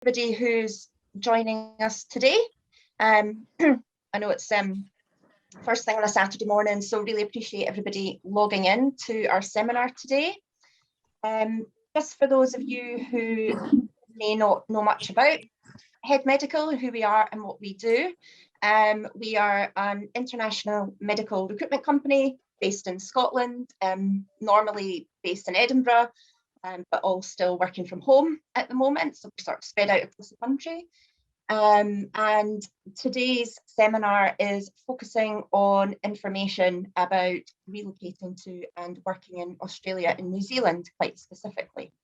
Everybody who's joining us today. I know it's first thing on a Saturday morning, so really appreciate everybody logging in to our seminar today. Just for those of you who may not know much about Head Medical, who we are and what we do, we are an international medical recruitment company based in Scotland, normally based in Edinburgh, but all still working from home at the moment, so we're sort of spread out across the country. And today's seminar is focusing on information about relocating to and working in Australia and New Zealand quite specifically.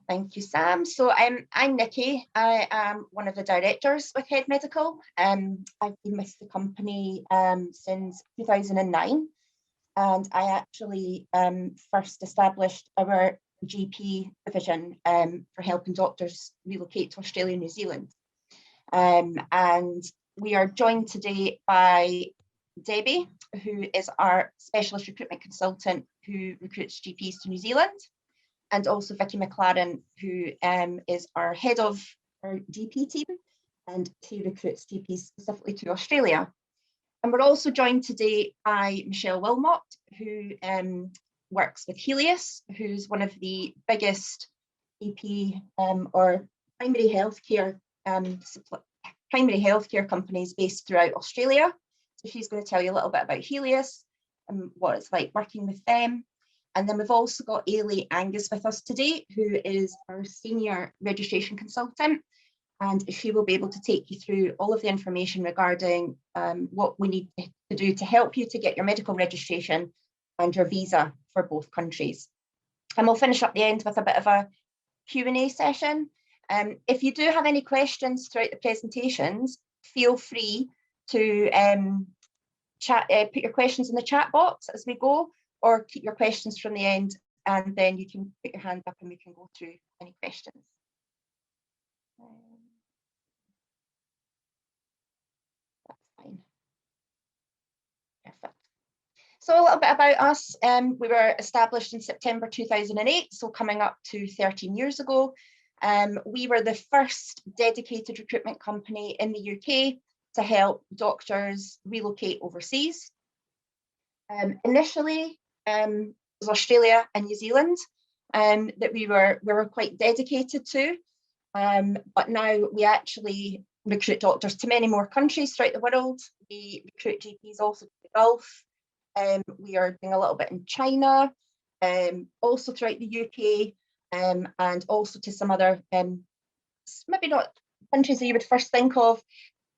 Thank you, Sam. So I'm Nikki. I am one of the directors with Head Medical. I've been with the company since 2009. And I actually first established our GP division for helping doctors relocate to Australia and New Zealand. And we are joined today by Debbie, who is our specialist recruitment consultant who recruits GPs to New Zealand, and also Vicky McLaren, who is our head of our GP team, and she recruits GPs specifically to Australia. And we're also joined today by Michelle Wilmot, who works with Healius, who's one of the biggest EP or primary healthcare companies based throughout Australia. So she's going to tell you a little bit about Healius and what it's like working with them. And then we've also got Ailey Angus with us today, who is our senior registration consultant. And she will be able to take you through all of the information regarding what we need to do to help you to get your medical registration and your visa for both countries. And we'll finish up the end with a bit of a Q&A session. If you do have any questions throughout the presentations, feel free to put your questions in the chat box as we go, or keep your questions from the end, and then you can put your hand up and we can go through any questions. Perfect. So a little bit about us. We were established in September 2008, so coming up to 13 years ago. We were the first dedicated recruitment company in the UK to help doctors relocate overseas. Initially, it was Australia and New Zealand that we were quite dedicated to, but now we actually recruit doctors to many more countries throughout the world. We recruit GPs also to the Gulf. We are doing a little bit in China, also throughout the UK, and also to some other, maybe not countries that you would first think of,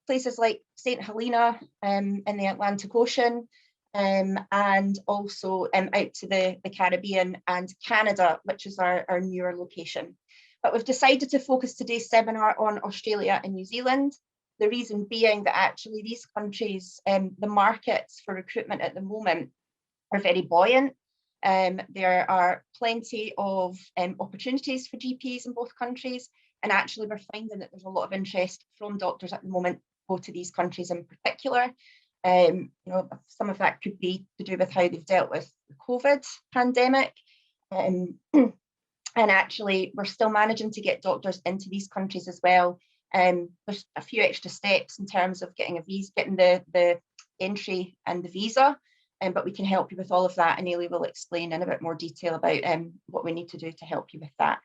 places like St. Helena in the Atlantic Ocean, and also out to the Caribbean and Canada, which is our newer location. But we've decided to focus today's seminar on Australia and New Zealand. The reason being that actually these countries, the markets for recruitment at the moment are very buoyant. There are plenty of opportunities for GPs in both countries. And actually we're finding that there's a lot of interest from doctors at the moment to go to these countries in particular. You know, some of that could be to do with how they've dealt with the COVID pandemic. And actually, we're still managing to get doctors into these countries as well. There's a few extra steps in terms of getting a visa, getting the entry and the visa, but we can help you with all of that. And Ailey will explain in a bit more detail about what we need to do to help you with that.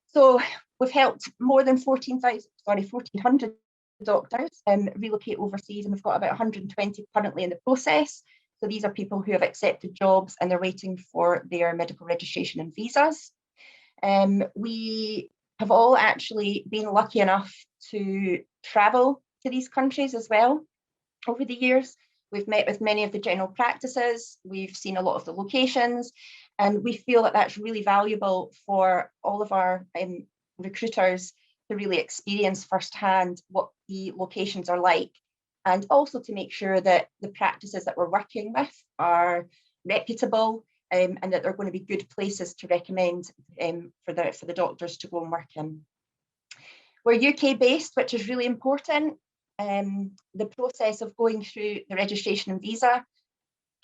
So we've helped more than 1,400 doctors relocate overseas, and we've got about 120 currently in the process. So these are people who have accepted jobs and they're waiting for their medical registration and visas. We have all actually been lucky enough to travel to these countries as well over the years. We've met with many of the general practices, we've seen a lot of the locations, and we feel that that's really valuable for all of our recruiters to really experience firsthand what the locations are like, and also to make sure that the practices that we're working with are reputable and that they're going to be good places to recommend for the doctors to go and work in. We're UK based, which is really important. The process of going through the registration and visa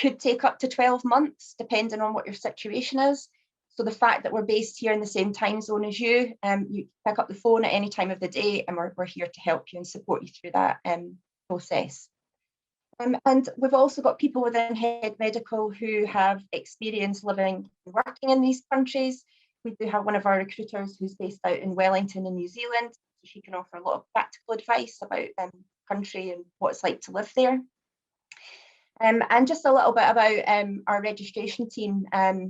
could take up to 12 months, depending on what your situation is. So the fact that we're based here in the same time zone as you, you pick up the phone at any time of the day, and we're here to help you and support you through that process. And we've also got people within Head Medical who have experience living and working in these countries. We do have one of our recruiters who's based out in Wellington in New Zealand. So she can offer a lot of practical advice about country and what it's like to live there. And just a little bit about our registration team.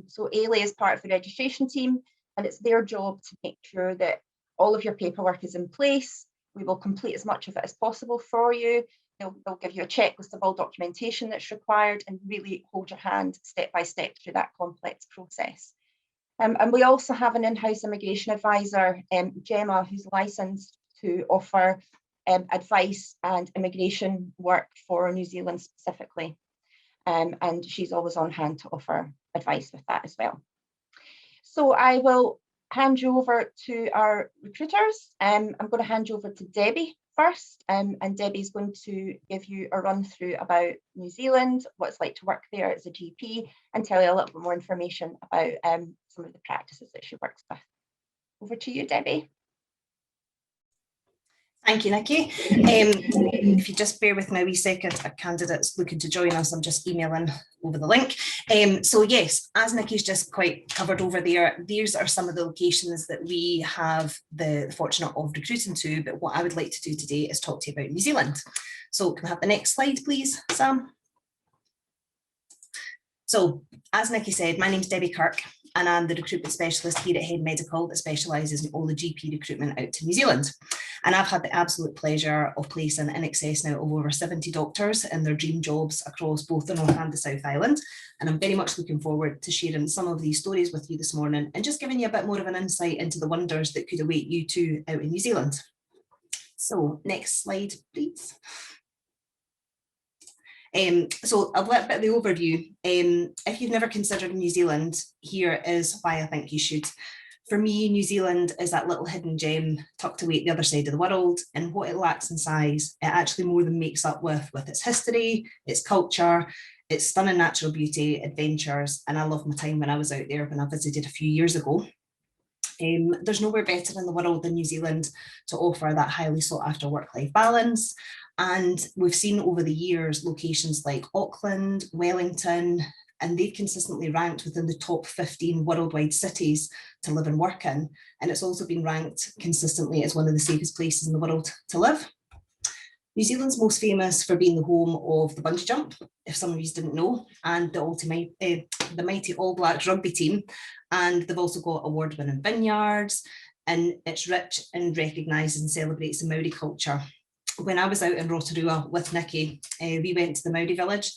So Ailey is part of the registration team, and it's their job to make sure that all of your paperwork is in place. We will complete as much of it as possible for you. They'll give you a checklist of all documentation that's required and really hold your hand step by step through that complex process. And we also have an in-house immigration advisor, Gemma, who's licensed to offer advice and immigration work for New Zealand specifically. And she's always on hand to offer advice with that as well. So I will hand you over to our recruiters. I'm going to hand you over to Debbie first, and Debbie's going to give you a run through about New Zealand, what it's like to work there as a GP, and tell you a little bit more information about some of the practices that she works with. Over to you, Debbie. Thank you, Nikki. If you just bear with me a wee second, a candidate's looking to join us. I'm just emailing over the link. So yes, as Nikki's just quite covered over there, these are some of the locations that we have the fortune of recruiting to, but what I would like to do today is talk to you about New Zealand. So can we have the next slide, please, Sam? So as Nikki said, my name's Debbie Kirk, and I'm the recruitment specialist here at Head Medical that specialises in all the GP recruitment out to New Zealand. And I've had the absolute pleasure of placing in excess now of over 70 doctors in their dream jobs across both the North and the South Island. And I'm very much looking forward to sharing some of these stories with you this morning and just giving you a bit more of an insight into the wonders that could await you too out in New Zealand. So next slide, please. So a little bit of the overview. If you've never considered New Zealand, here is why I think you should. For me, New Zealand is that little hidden gem tucked away at the other side of the world, and what it lacks in size, it actually more than makes up with its history, its culture, its stunning natural beauty, adventures, and I love my time when I was out there when I visited a few years ago. There's nowhere better in the world than New Zealand to offer that highly sought after work-life balance. And we've seen over the years locations like Auckland, Wellington, and they've consistently ranked within the top 15 worldwide cities to live and work in. And it's also been ranked consistently as one of the safest places in the world to live. New Zealand's most famous for being the home of the bungee jump, if some of you didn't know, and the mighty All Blacks rugby team. And they've also got award-winning vineyards, and it's rich and recognised and celebrates the Maori culture. When I was out in Rotorua with Nikki, we went to the Maori village,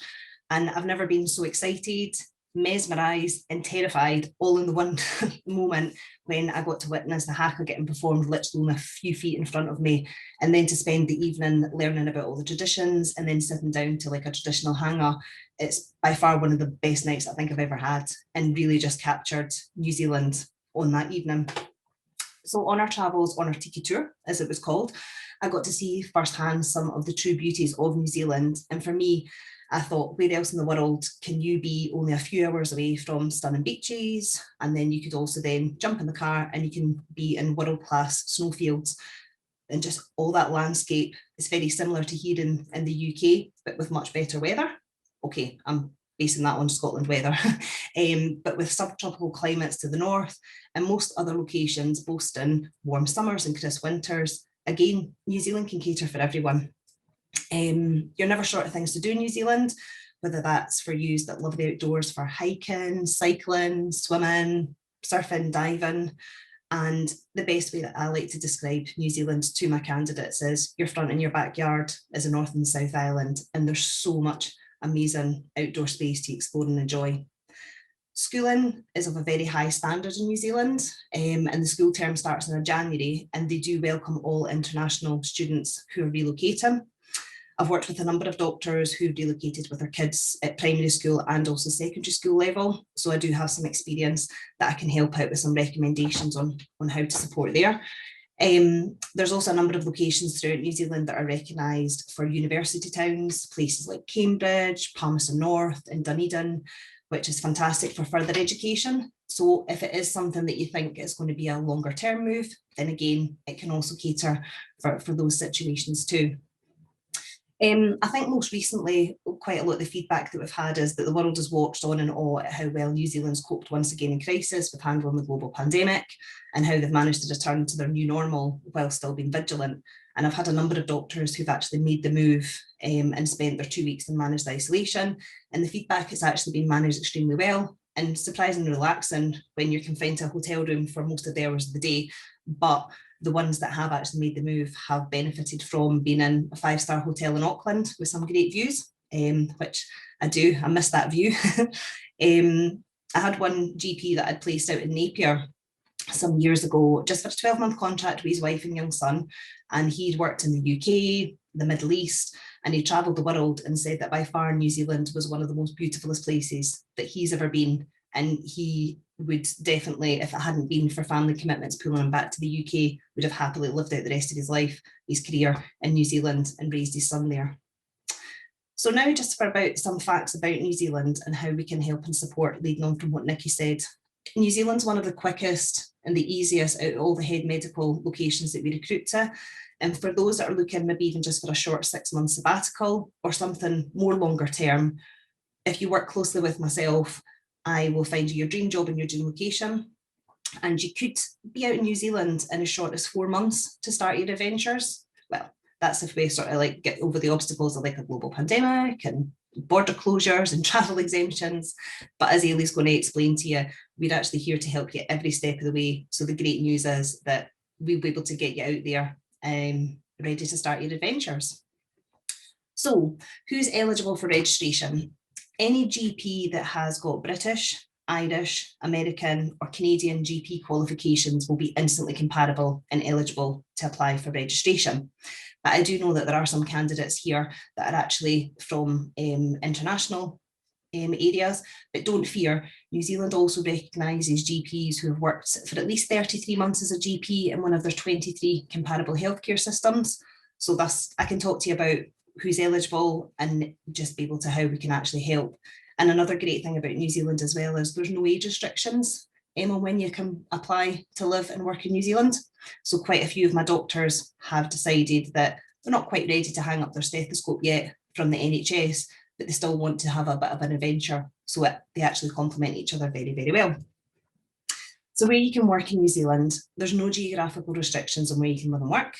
and I've never been so excited, mesmerised and terrified all in the one moment when I got to witness the haka getting performed literally only a few feet in front of me, and then to spend the evening learning about all the traditions and then sitting down to like a traditional hanga. It's by far one of the best nights I think I've ever had, and really just captured New Zealand on that evening. So on our travels, on our tiki tour, as it was called, I got to see firsthand some of the true beauties of New Zealand. And for me, I thought, where else in the world can you be only a few hours away from stunning beaches? And then you could also then jump in the car and you can be in world-class snowfields, and just all that landscape is very similar to here in the UK, but with much better weather. Okay, I'm basing that on Scotland weather, but with subtropical climates to the north, and most other locations boasting warm summers and crisp winters. Again, New Zealand can cater for everyone. You're never short of things to do in New Zealand, whether that's for you that love the outdoors for hiking, cycling, swimming, surfing, diving. And the best way that I like to describe New Zealand to my candidates is your front and your backyard is a North and South Island, and there's so much amazing outdoor space to explore and enjoy. Schooling is of a very high standard in New Zealand, and the school term starts in January, and they do welcome all international students who are relocating. I've worked with a number of doctors who've relocated with their kids at primary school and also secondary school level, so I do have some experience that I can help out with some recommendations on how to support there. There's also a number of locations throughout New Zealand that are recognised for university towns, places like Cambridge, Palmerston North and Dunedin, which is fantastic for further education. So if it is something that you think is going to be a longer term move, then again, it can also cater for those situations too. I think most recently, quite a lot of the feedback that we've had is that the world has watched on in awe at how well New Zealand's coped once again in crisis with handling the global pandemic and how they've managed to return to their new normal while still being vigilant. And I've had a number of doctors who've actually made the move and spent their 2 weeks in managed isolation. And the feedback has actually been managed extremely well and surprisingly relaxing when you're confined to a hotel room for most of the hours of the day. But the ones that have actually made the move have benefited from being in a 5-star hotel in Auckland with some great views, which I miss that view. I had one GP that I'd placed out in Napier some years ago, just for a 12-month contract with his wife and young son. And he'd worked in the UK, the Middle East, and he travelled the world and said that by far New Zealand was one of the most beautifulest places that he's ever been. And he would definitely, if it hadn't been for family commitments pulling him back to the UK, would have happily lived out the rest of his life, his career in New Zealand, and raised his son there. So now just for about some facts about New Zealand and how we can help and support, leading on from what Nikki said. New Zealand's one of the quickest and the easiest out of all the head medical locations that we recruit to. And for those that are looking maybe even just for a short 6-month sabbatical or something more longer term, if you work closely with myself, I will find you your dream job in your dream location. And you could be out in New Zealand in as short as 4 months to start your adventures. Well, that's if we sort of like get over the obstacles of like a global pandemic and border closures and travel exemptions. But as Ailey's going to explain to you, we're actually here to help you every step of the way. So the great news is that we'll be able to get you out there ready to start your adventures. So who's eligible for registration? Any GP that has got British, Irish, American or Canadian GP qualifications will be instantly comparable and eligible to apply for registration. But I do know that there are some candidates here that are actually from international areas, but don't fear, New Zealand also recognises GPs who have worked for at least 33 months as a GP in one of their 23 comparable healthcare systems. So thus I can talk to you about who's eligible and just be able to how we can actually help. And another great thing about New Zealand as well is there's no age restrictions on when you can apply to live and work in New Zealand. So quite a few of my doctors have decided that they're not quite ready to hang up their stethoscope yet from the NHS, but they still want to have a bit of an adventure. So they actually complement each other very, very well. So where you can work in New Zealand, there's no geographical restrictions on where you can live and work.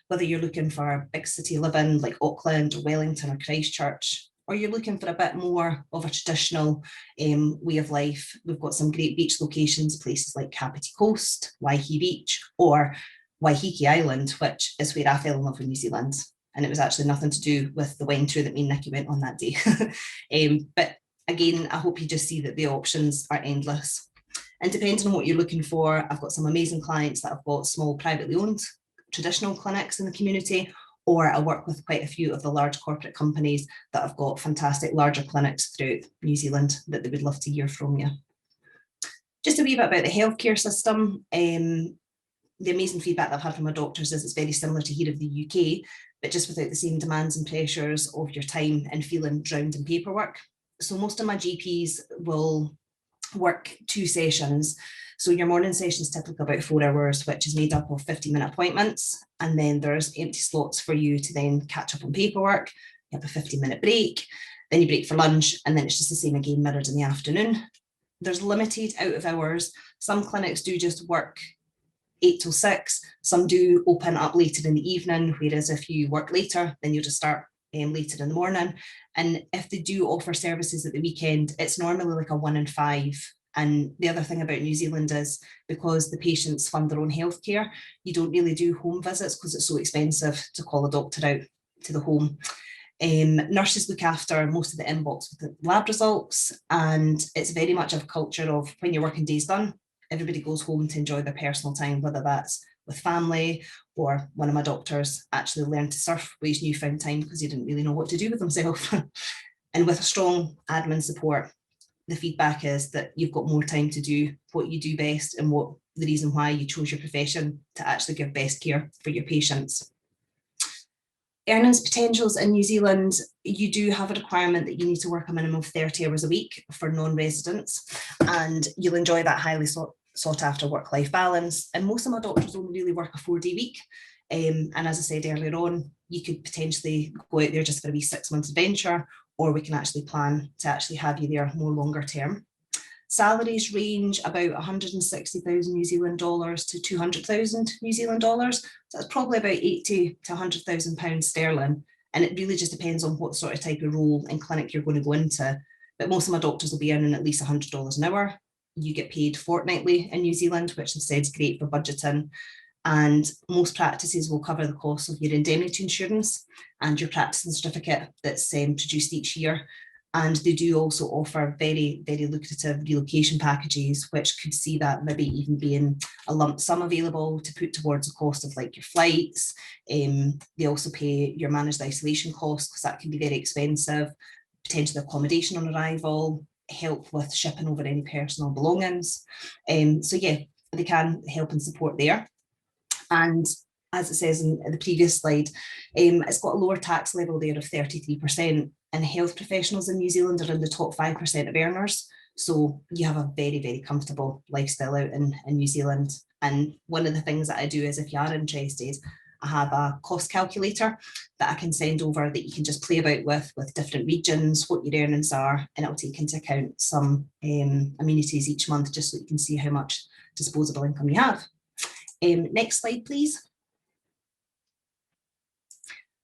Whether you're looking for big city living like Auckland or Wellington or Christchurch, or you're looking for a bit more of a traditional way of life, we've got some great beach locations, places like Kapiti Coast, Waihi Beach, or Waiheke Island, which is where I fell in love with New Zealand. And it was actually nothing to do with the wine tour that me and Nikki went on that day. But again, I hope you just see that the options are endless. And depending on what you're looking for, I've got some amazing clients that have got small privately owned traditional clinics in the community, or I work with quite a few of the large corporate companies that have got fantastic larger clinics throughout New Zealand that they would love to hear from you. Just a wee bit about the healthcare system. The amazing feedback that I've had from my doctors is it's very similar to here of the UK, but just without the same demands and pressures of your time and feeling drowned in paperwork. So most of my GPs will work 2 sessions. So your morning session is typically about 4 hours, which is made up of 50-minute appointments. And then there's empty slots for you to then catch up on paperwork. You have a 50-minute break, then you break for lunch, and then it's just the same again mirrored in the afternoon. There's limited out of hours. Some clinics do just work 8 till 6. Some do open up later in the evening, whereas if you work later, then you'll just start later in the morning. And if they do offer services at the weekend, it's normally like a 1 in 5. And the other thing about New Zealand is because the patients fund their own healthcare, you don't really do home visits because it's so expensive to call a doctor out to the home. Nurses look after most of the inbox with the lab results, and it's very much a culture of when your working day's done, everybody goes home to enjoy their personal time, whether that's with family, or one of my doctors actually learned to surf with his newfound time because he didn't really know what to do with himself. And with a strong admin support, the feedback is that you've got more time to do what you do best and what the reason why you chose your profession to actually give best care for your patients. Earnings potentials in New Zealand, you do have a requirement that you need to work a minimum of 30 hours a week for non-residents, and you'll enjoy that highly sought after work-life balance. And most of my doctors only really work a 4-day week. And as I said earlier on, you could potentially go out there just for a wee 6-month adventure, or we can actually plan to actually have you there more longer term. Salaries range about 160,000 New Zealand dollars to 200,000 New Zealand dollars. So that's probably about 80 to 100,000 pounds sterling. And it really just depends on what sort of type of role and clinic you're going to go into. But most of my doctors will be earning at least $100 an hour. You get paid fortnightly in New Zealand, which I've said is great for budgeting. And most practices will cover the cost of your indemnity insurance and your practicing certificate that's produced each year. And they do also offer very, very lucrative relocation packages, which could see that maybe even being a lump sum available to put towards the cost of like your flights. They also pay your managed isolation costs, because that can be very expensive, potentially accommodation on arrival, help with shipping over any personal belongings. So yeah, they can help and support there. And as it says in the previous slide, it's got a lower tax level there of 33%, and health professionals in New Zealand are in the top 5% of earners. So you have a very, very comfortable lifestyle out in New Zealand. And one of the things that I do is, if you are interested, I have a cost calculator that I can send over that you can just play about with different regions, what your earnings are, and it'll take into account some amenities each month, just so you can see how much disposable income you have. Next slide, please.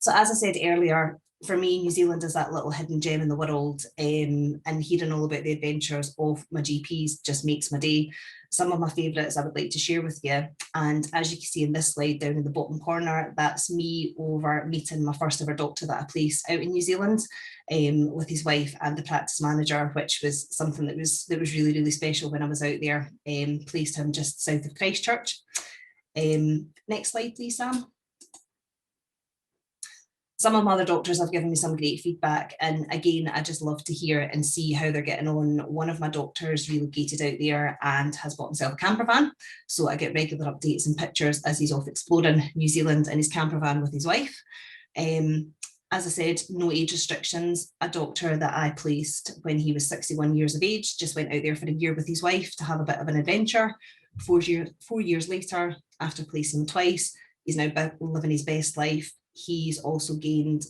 So as I said earlier, for me, New Zealand is that little hidden gem in the world, and hearing all about the adventures of my GPs just makes my day. Some of my favourites I would like to share with you. And as you can see in this slide down in the bottom corner, that's me over meeting my first ever doctor that I placed out in New Zealand with his wife and the practice manager, which was something that was really, really special when I was out there. Placed him just south of Christchurch. Next slide, please, Sam. Some of my other doctors have given me some great feedback, and again, I just love to hear and see how they're getting on. One of my doctors relocated out there and has bought himself a camper van, so I get regular updates and pictures as he's off exploring New Zealand in his camper van with his wife. As I said, no age restrictions. A doctor that I placed when he was 61 years of age just went out there for a year with his wife to have a bit of an adventure. 4 years later, after placing him twice, he's now living his best life. He's also gained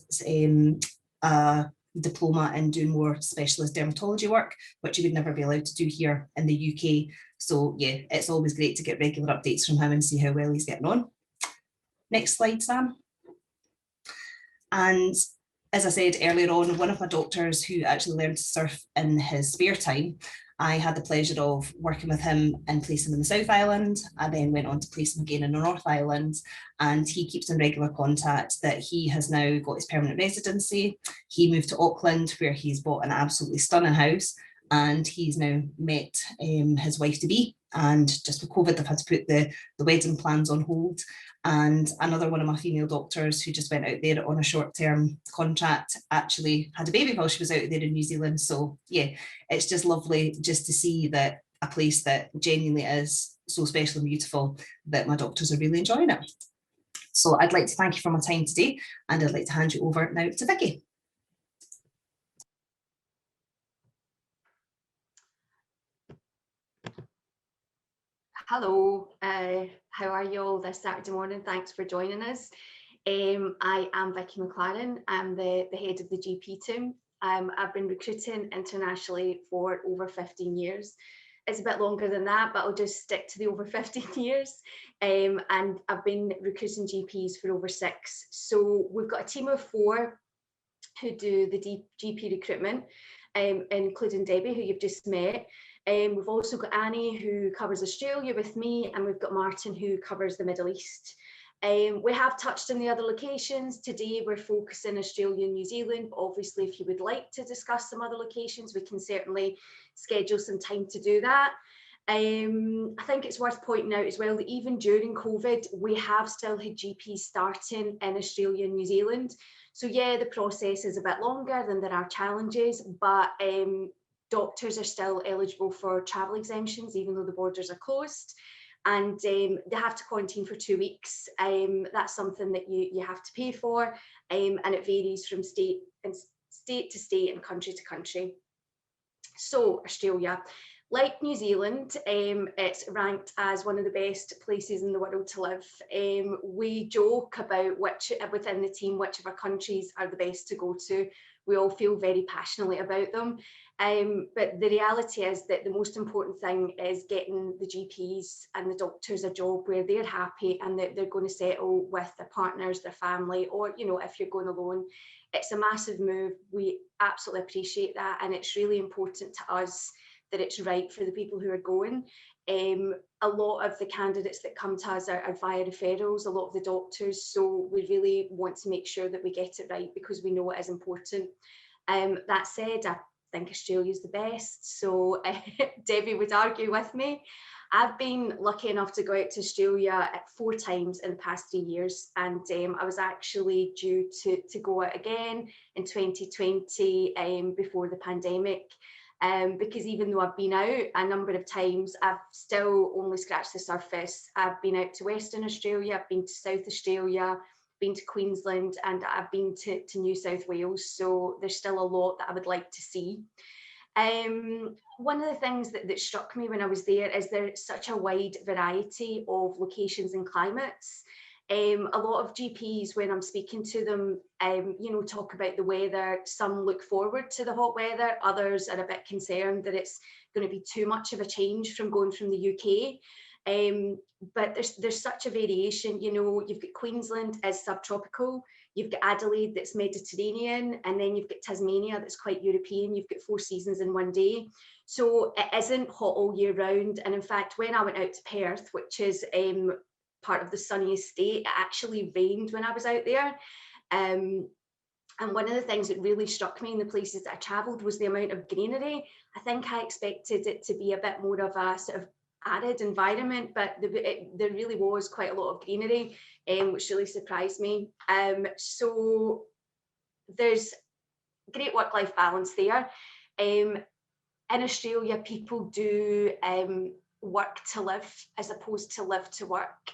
a diploma in doing more specialist dermatology work, which you would never be allowed to do here in the UK. So yeah, it's always great to get regular updates from him and see how well he's getting on. Next slide, Sam. And as I said earlier on, one of my doctors who actually learned to surf in his spare time, I had the pleasure of working with him and placing him in the South Island. I then went on to place him again in the North Island, and he keeps in regular contact that he has now got his permanent residency. He moved to Auckland, where he's bought an absolutely stunning house, and he's now met his wife-to-be. And just with COVID, they've had to put the wedding plans on hold. And another one of my female doctors who just went out there on a short-term contract actually had a baby while she was out there in New Zealand. So yeah, it's just lovely just to see that a place that genuinely is so special and beautiful, that my doctors are really enjoying it. So I'd like to thank you for my time today, and I'd like to hand you over now to Vicky. Hello, how are you all this Saturday morning? Thanks for joining us. I am Vicky McLaren. I'm the head of the GP team. I've been recruiting internationally for over 15 years. It's a bit longer than that, but I'll just stick to the over 15 years. And I've been recruiting GPs for over 6. So we've got a team of 4 who do the GP recruitment, including Debbie, who you've just met. We've also got Annie, who covers Australia with me, and we've got Martin, who covers the Middle East. We have touched on the other locations. Today we're focusing Australia and New Zealand, but obviously if you would like to discuss some other locations, we can certainly schedule some time to do that. I think it's worth pointing out as well that even during COVID, we have still had GPs starting in Australia and New Zealand. So yeah, the process is a bit longer than there are challenges, but doctors are still eligible for travel exemptions, even though the borders are closed. and they have to quarantine for 2 weeks. That's something that you have to pay for, and it varies from state to state and country to country. So Australia, like New Zealand, it's ranked as one of the best places in the world to live. We joke about within the team which of our countries are the best to go to. We all feel very passionately about them. But the reality is that the most important thing is getting the GPs and the doctors a job where they're happy and that they're going to settle with their partners, their family, or, you know, if you're going alone. It's a massive move. We absolutely appreciate that. And it's really important to us that it's right for the people who are going. A lot of the candidates that come to us are via referrals, a lot of the doctors. So we really want to make sure that we get it right because we know it is important. That said, I think Australia's the best. So Debbie would argue with me. I've been lucky enough to go out to Australia 4 times in the past 3 years, and I was actually due to go out again in 2020 before the pandemic. Because even though I've been out a number of times, I've still only scratched the surface. I've been out to Western Australia, I've been to South Australia, been to Queensland, and I've been to New South Wales. So there's still a lot that I would like to see. One of the things that struck me when I was there is there's such a wide variety of locations and climates. A lot of GPs, when I'm speaking to them, you know, talk about the weather. Some look forward to the hot weather. Others are a bit concerned that it's going to be too much of a change from going from the UK. But there's such a variation. You know, you've got Queensland is subtropical. You've got Adelaide that's Mediterranean, and then you've got Tasmania that's quite European. You've got 4 seasons in one day. So it isn't hot all year round. And in fact, when I went out to Perth, which is part of the sunniest state, it actually rained when I was out there. And one of the things that really struck me in the places that I travelled was the amount of greenery. I think I expected it to be a bit more of a sort of arid environment, but there really was quite a lot of greenery, which really surprised me. So there's great work-life balance there. In Australia, people do work to live as opposed to live to work.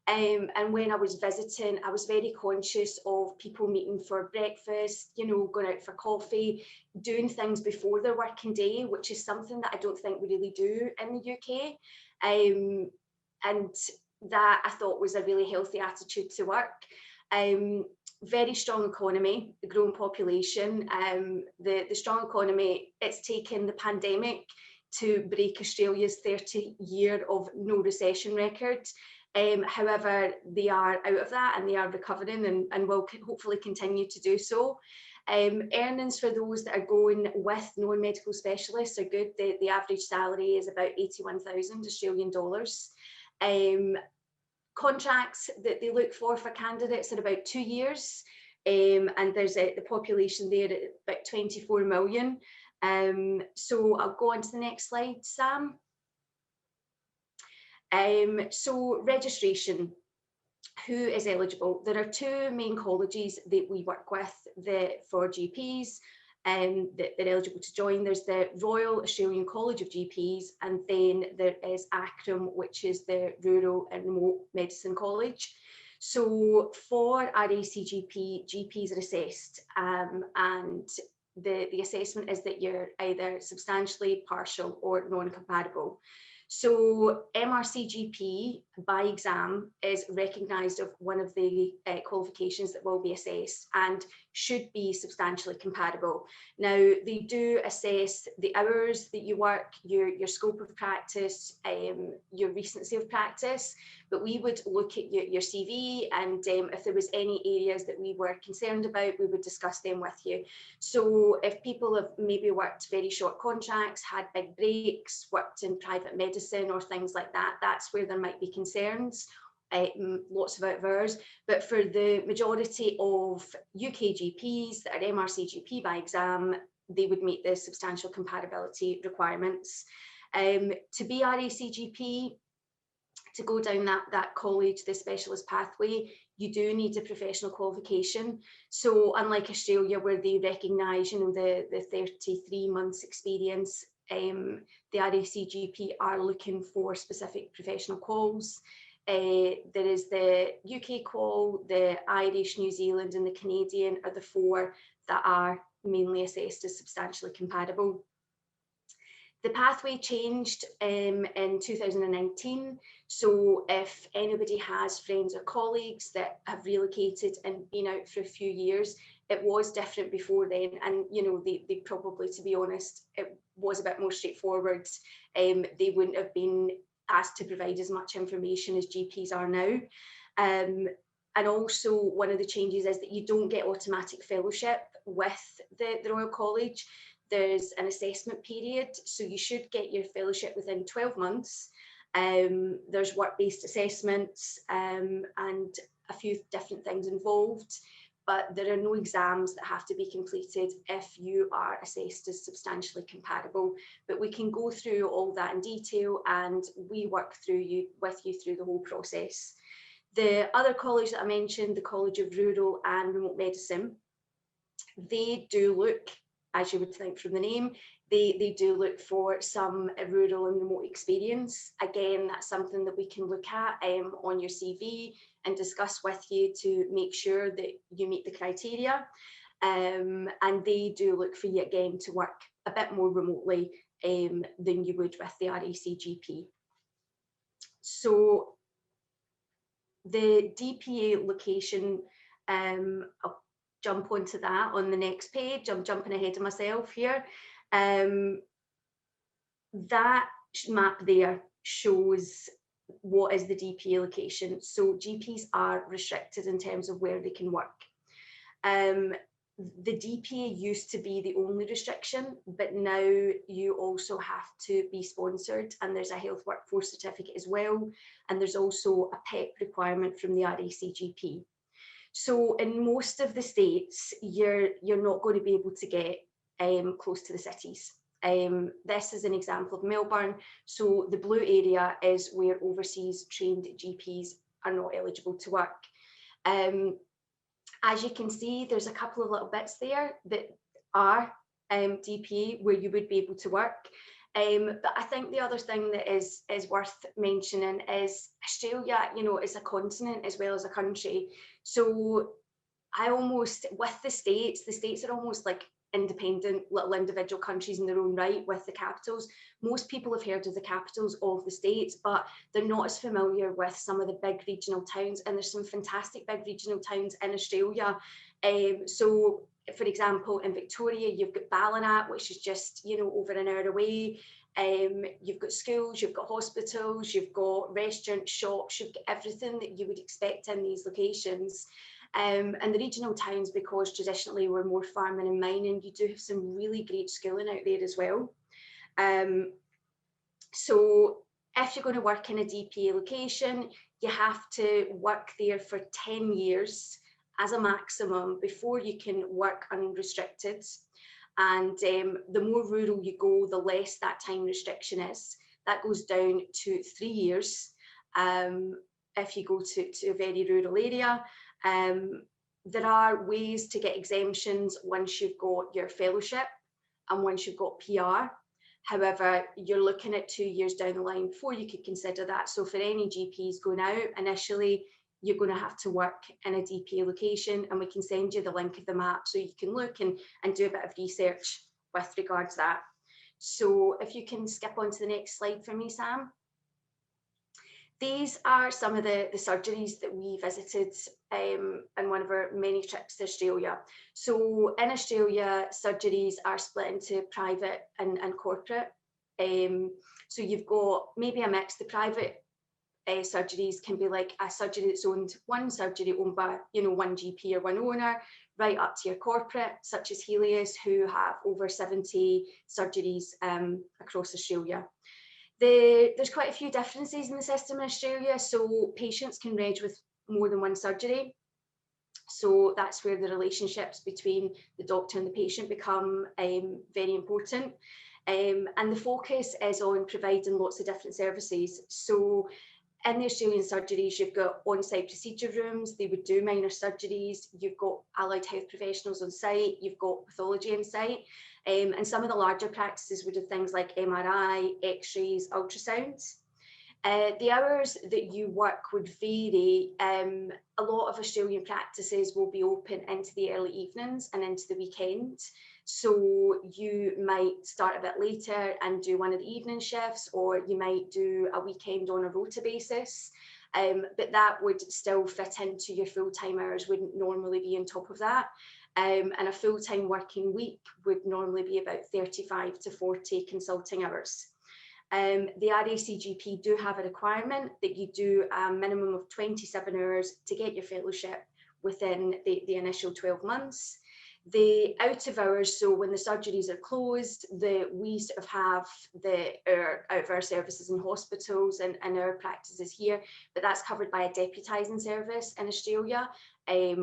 And when I was visiting, I was very conscious of people meeting for breakfast, you know, going out for coffee, doing things before their working day, which is something that I don't think we really do in the UK. And that I thought was a really healthy attitude to work. Very strong economy, the growing population, the strong economy, it's taken the pandemic to break Australia's 30-year of no recession record. However, they are out of that and they are recovering and will hopefully continue to do so. Earnings for those that are going with non-medical specialists are good. The average salary is about 81,000 Australian dollars. Contracts that they look for candidates are about 2 years. And there's the population there at about 24 million. So I'll go on to the next slide, Sam. So registration, who is eligible? There are 2 main colleges that we work with for GPs that they're eligible to join. There's the Royal Australian College of GPs, and then there is ACRRM, which is the Rural and Remote Medicine College. So for RACGP, GPs are assessed, and the assessment is that you're either substantially, partial or non-compatible. So MRCGP by exam is recognised as one of the qualifications that will be assessed and should be substantially compatible. Now, they do assess the hours that you work, your scope of practice, your recency of practice, but we would look at your CV, and if there was any areas that we were concerned about, we would discuss them with you. So if people have maybe worked very short contracts, had big breaks, worked in private medicine or things like that, that's where there might be concerns. Lots of out of hours, but for the majority of UK GPs that are MRCGP by exam, they would meet the substantial compatibility requirements. To be RACGP, to go down that college, the specialist pathway, you do need a professional qualification. So unlike Australia, where they recognise, you know, the 33 months experience, the RACGP are looking for specific professional quals. There is the UK qual, the Irish, New Zealand and the Canadian are the 4 that are mainly assessed as substantially compatible. The pathway changed in 2019. So if anybody has friends or colleagues that have relocated and been out for a few years, it was different before then. And, you know, they probably, to be honest, it was a bit more straightforward. They wouldn't have been asked to provide as much information as GPs are now. And also one of the changes is that you don't get automatic fellowship with the Royal College. There's an assessment period, so you should get your fellowship within 12 months. There's work-based assessments and a few different things involved, but there are no exams that have to be completed if you are assessed as substantially compatible. But we can go through all that in detail, and we work with you through the whole process. The other college that I mentioned, the College of Rural and Remote Medicine, they do look, as you would think from the name, they do look for some rural and remote experience. Again, that's something that we can look at on your CV and discuss with you to make sure that you meet the criteria. And they do look for you again to work a bit more remotely than you would with the RACGP. So the DPA location, I'll jump onto that on the next page. I'm jumping ahead of myself here. That map there shows what is the DPA location. So GPs are restricted in terms of where they can work. The DPA used to be the only restriction, but now you also have to be sponsored, and there's a health workforce certificate as well. And there's also a PEP requirement from the RACGP. So in most of the states, you're not going to be able to get close to the cities. This is an example of Melbourne. So the blue area is where overseas trained GPs are not eligible to work. As you can see, there's a couple of little bits there that are DPA where you would be able to work. But I think the other thing that is worth mentioning is Australia, you know, is a continent as well as a country. So I almost, with the states are almost like independent little individual countries in their own right with the capitals. Most people have heard of the capitals of the states, but they're not as familiar with some of the big regional towns, and there's some fantastic big regional towns in Australia. So for example, in Victoria, you've got Ballina, which is just, you know, over an hour away. You've got schools, you've got hospitals, you've got restaurants, shops, you've got everything that you would expect in these locations. And the regional towns, because traditionally we're more farming and mining, you do have some really great schooling out there as well. So if you're going to work in a DPA location, you have to work there for 10 years as a maximum before you can work unrestricted. And the more rural you go, the less that time restriction is. That goes down to 3 years if you go to a very rural area. There are ways to get exemptions once you've got your fellowship and once you've got PR. However, you're looking at 2 years down the line before you could consider that. So for any GPs going out initially, you're going to have to work in a DPA location, and we can send you the link of the map so you can look and do a bit of research with regards to that. So if you can skip on to the next slide for me, Sam. These are some of the surgeries that we visited in one of our many trips to Australia. So in Australia, surgeries are split into private and corporate. So you've got maybe a mix. The private surgeries can be like a surgery that's owned, one surgery owned by, you know, one GP or one owner, right up to your corporate, such as Helios, who have over 70 surgeries across Australia. There's quite a few differences in the system in Australia. So patients can reg with more than one surgery. So that's where the relationships between the doctor and the patient become very important. And the focus is on providing lots of different services. So in the Australian surgeries, you've got on-site procedure rooms, they would do minor surgeries, you've got allied health professionals on site, you've got pathology on site, and some of the larger practices would do things like MRI, X-rays, ultrasounds. The hours that you work would vary. A lot of Australian practices will be open into the early evenings and into the weekend. So you might start a bit later and do one of the evening shifts, or you might do a weekend on a rota basis. But that would still fit into your full-time hours, wouldn't normally be on top of that. And a full-time working week would normally be about 35 to 40 consulting hours. The RACGP do have a requirement that you do a minimum of 27 hours to get your fellowship within the initial 12 months. The out of hours, so when the surgeries are closed, we sort of have our out of hour services in hospitals and our practices here, but that's covered by a deputising service in Australia,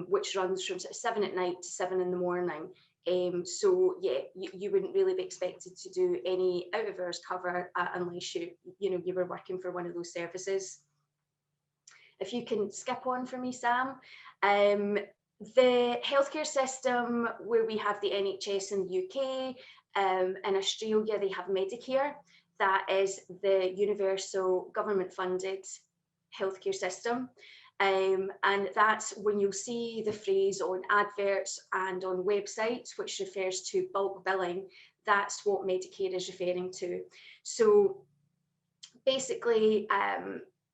which runs from sort of 7 at night to 7 in the morning. So yeah, you wouldn't really be expected to do any out of hours cover unless you were working for one of those services. If you can skip on for me, Sam. The healthcare system, where we have the NHS in the UK, in Australia they have Medicare. That is the universal government funded healthcare system. And that's when you'll see the phrase on adverts and on websites, which refers to bulk billing, that's what Medicare is referring to. So basically,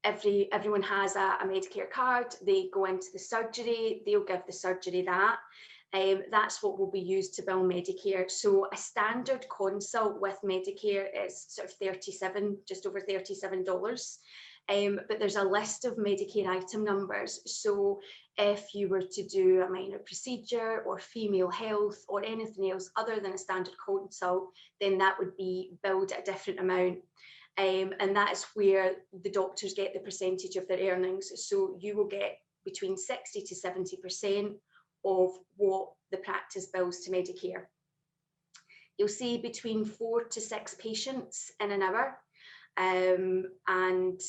everyone has a Medicare card, they go into the surgery, they'll give the surgery that. That's what will be used to bill Medicare. So a standard consult with Medicare is sort of just over $37. But there's a list of Medicare item numbers. So if you were to do a minor procedure or female health or anything else other than a standard consult, then that would be billed at a different amount. And that is where the doctors get the percentage of their earnings. So you will get between 60 to 70% of what the practice bills to Medicare. You'll see between 4 to 6 patients in an hour. And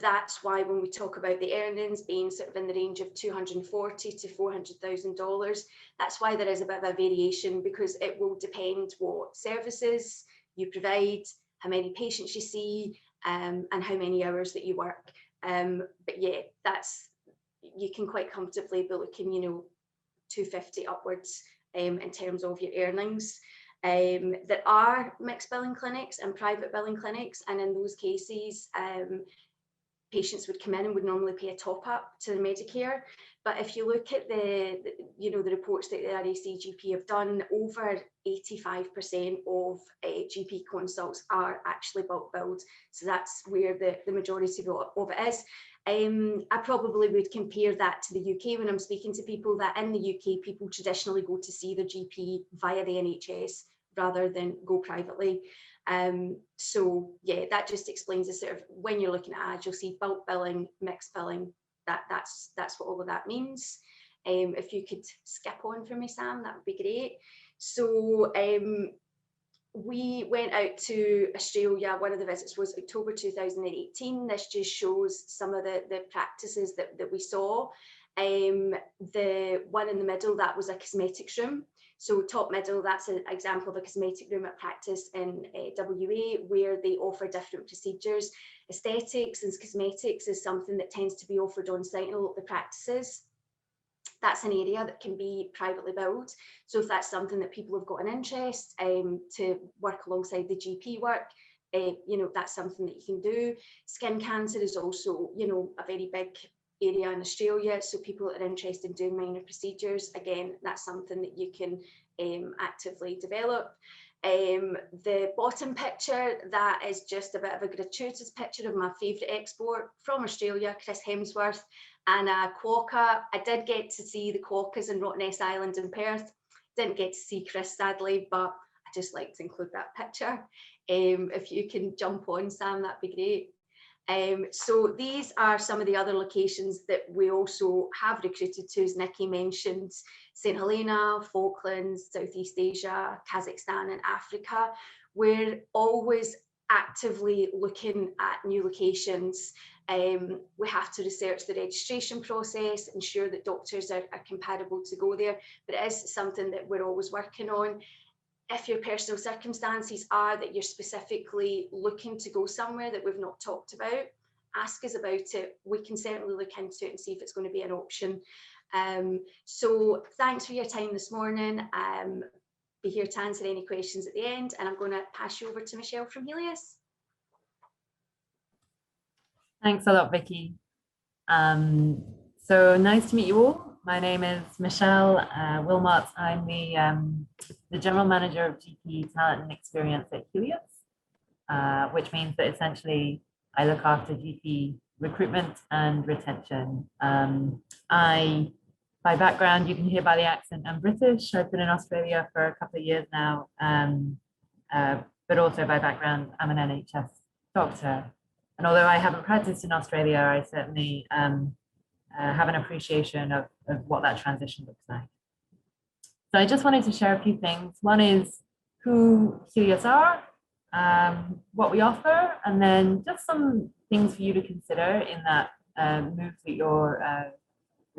that's why when we talk about the earnings being sort of in the range of $240,000 to $400,000, that's why there is a bit of a variation, because it will depend what services you provide, how many patients you see, and how many hours that you work. But yeah, you can quite comfortably be looking, $250 upwards in terms of your earnings. There are mixed billing clinics and private billing clinics, and in those cases, patients would come in and would normally pay a top up to the Medicare. But if you look at the reports that the RACGP have done, over 85% of GP consults are actually bulk billed. So that's where the majority of it is. I probably would compare that to the UK when I'm speaking to people, that in the UK, people traditionally go to see their GP via the NHS rather than go privately. So yeah, that just explains the sort of, when you're looking at ads, you'll see bulk billing, mixed billing, that's what all of that means. If you could skip on for me, Sam, that would be great. So we went out to Australia. One of the visits was October 2018. This just shows some of the practices that we saw. The one in the middle, that was a cosmetics room. So top middle, that's an example of a cosmetic room at practice in WA, where they offer different procedures. Aesthetics and cosmetics is something that tends to be offered on site in a lot of the practices. That's an area that can be privately billed. So if that's something that people have got an interest to work alongside the GP work, that's something that you can do. Skin cancer is also, a very big area in Australia. So people that are interested in doing minor procedures, again, that's something that you can actively develop. The bottom picture, that is just a bit of a gratuitous picture of my favourite export from Australia, Chris Hemsworth, and a quokka. I did get to see the quokkas in Rottnest Island in Perth. Didn't get to see Chris, sadly, but I just like to include that picture. If you can jump on, Sam, that'd be great. So these are some of the other locations that we also have recruited to, as Nikki mentioned: St Helena, Falklands, Southeast Asia, Kazakhstan and Africa. We're always actively looking at new locations. We have to research the registration process, ensure that doctors are compatible to go there, but it is something that we're always working on. If your personal circumstances are that you're specifically looking to go somewhere that we've not talked about, ask us about it. We can certainly look into it and see if it's going to be an option. So thanks for your time this morning. Be here to answer any questions at the end, and I'm going to pass you over to Michelle from Helios. Thanks a lot, Vicky. So nice to meet you all. My name is Michelle Wilmot. I'm the General Manager of GP Talent and Experience at Helios, which means that essentially I look after GP recruitment and retention. By background, you can hear by the accent, I'm British. I've been in Australia for a couple of years now, but also by background, I'm an NHS doctor. And although I haven't practiced in Australia, I certainly have an appreciation of what that transition looks like. So I just wanted to share a few things. One is who Helios are, what we offer, and then just some things for you to consider in that move that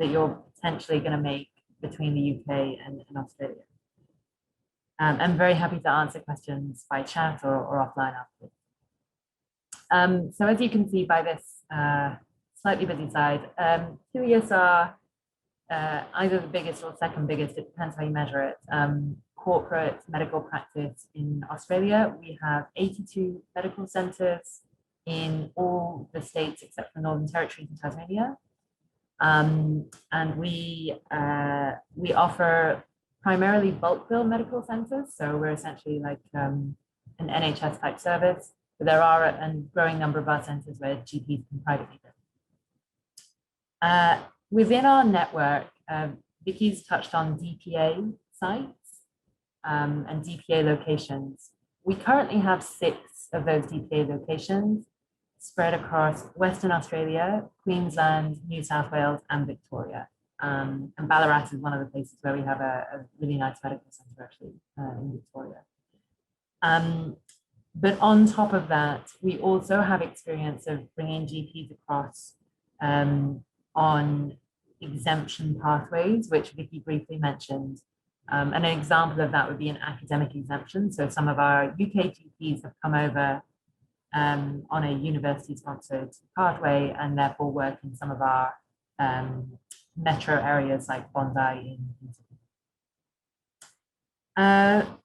you're potentially going to make between the UK and Australia. I'm very happy to answer questions by chat or offline afterwards. So as you can see by this slightly busy slide, Helios are either the biggest or second biggest, it depends how you measure it, corporate medical practice in Australia. We have 82 medical centres in all the states except for Northern Territory and Tasmania. And we offer primarily bulk bill medical centres, so we're essentially like an NHS type service, but there are a growing number of our centres where GPs can privately bill. Within our network, Vicky's touched on DPA sites and DPA locations. We currently have 6 of those DPA locations spread across Western Australia, Queensland, New South Wales, and Victoria. And Ballarat is one of the places where we have a really nice medical centre actually in Victoria. But on top of that, we also have experience of bringing GPs across on exemption pathways, which Vicky briefly mentioned. And an example of that would be an academic exemption. So some of our UK GPs have come over on a university-sponsored pathway and therefore work in some of our metro areas like Bondi in Sydney.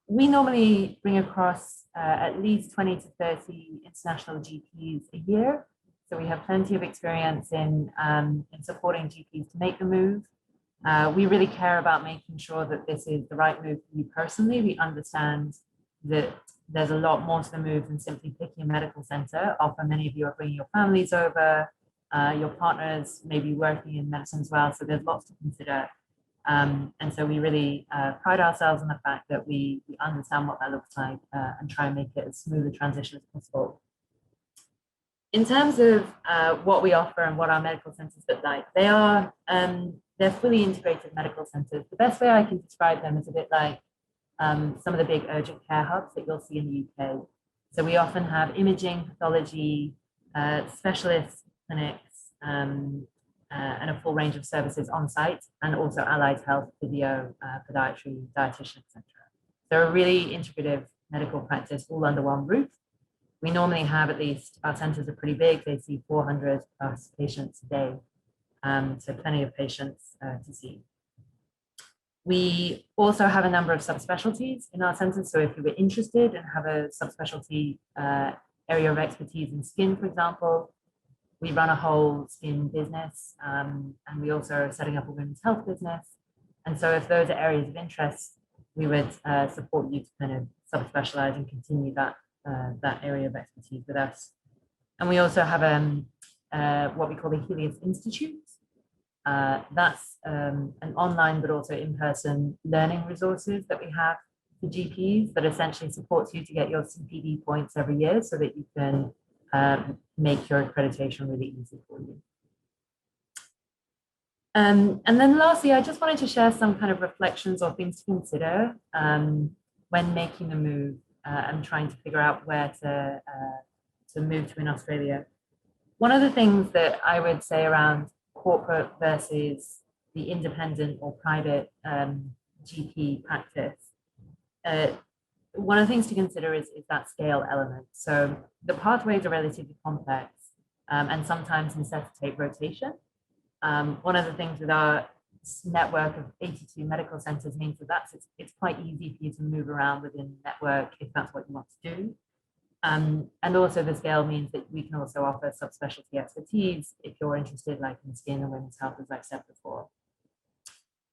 We normally bring across at least 20 to 30 international GPs a year. So we have plenty of experience in supporting GPs to make the move. We really care about making sure that this is the right move for you personally. We understand that there's a lot more to the move than simply picking a medical centre. Often many of you are bringing your families over, your partners may be working in medicine as well, so there's lots to consider. And so we really pride ourselves on the fact that we understand what that looks like and try and make it as smooth a transition as possible. In terms of what we offer and what our medical centres look like, they're fully integrated medical centres. The best way I can describe them is a bit like some of the big urgent care hubs that you'll see in the UK. So we often have imaging, pathology, specialist clinics, and a full range of services on site, and also allied health, physio, podiatry, dietitian, etc. They're a really integrative medical practice all under one roof. We normally have at least, our centres are pretty big, they see 400 plus patients a day, so plenty of patients to see. We also have a number of subspecialties in our centres, so if you were interested and have a subspecialty area of expertise in skin, for example, we run a whole skin business, and we also are setting up a women's health business. And so if those are areas of interest, we would support you to kind of subspecialize and continue that area of expertise with us. And we also have what we call the Helios Institute. That's an online but also in-person learning resources that we have for GPs that essentially supports you to get your CPD points every year so that you can make your accreditation really easy for you. And then lastly, I just wanted to share some kind of reflections or things to consider when making the move and trying to figure out where to move to in Australia. one of the things that I would say around corporate versus the independent or private GP practice, one of the things to consider is that scale element. So the pathways are relatively complex and sometimes necessitate rotation. One of the things with our network of 82 medical centers means that it's quite easy for you to move around within the network if that's what you want to do. And also the scale means that we can also offer subspecialty expertise if you're interested, like in skin and women's health, as I've said before.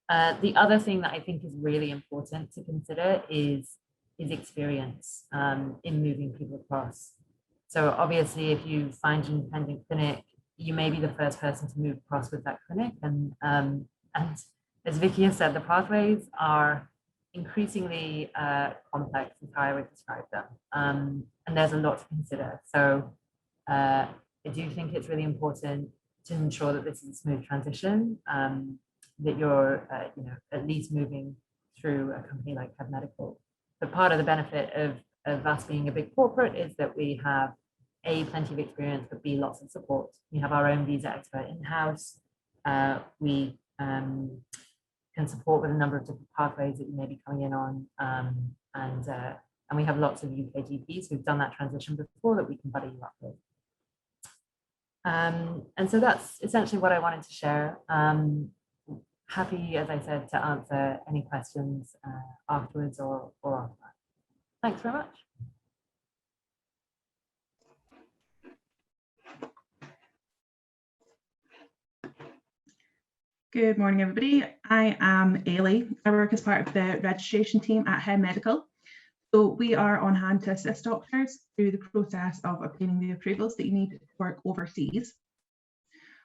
The other thing that I think is really important to consider is experience in moving people across. So obviously, if you find an independent clinic, you may be the first person to move across with that clinic. And as Vicky has said, the pathways are increasingly complex, is how I would describe them. And there's a lot to consider. So I do think it's really important to ensure that this is a smooth transition, that you're at least moving through a company like Kev Medical. But part of the benefit of us being a big corporate is that we have A, plenty of experience, but B, lots of support. We have our own visa expert in-house. We can support with a number of different pathways that you may be coming in on. And we have lots of UK GPs who've done that transition before that we can buddy you up with. And so that's essentially what I wanted to share. Happy, as I said, to answer any questions afterwards or after that. Thanks very much. Good morning, everybody. I am Ailey. I work as part of the registration team at Kev Medical. So we are on hand to assist doctors through the process of obtaining the approvals that you need to work overseas.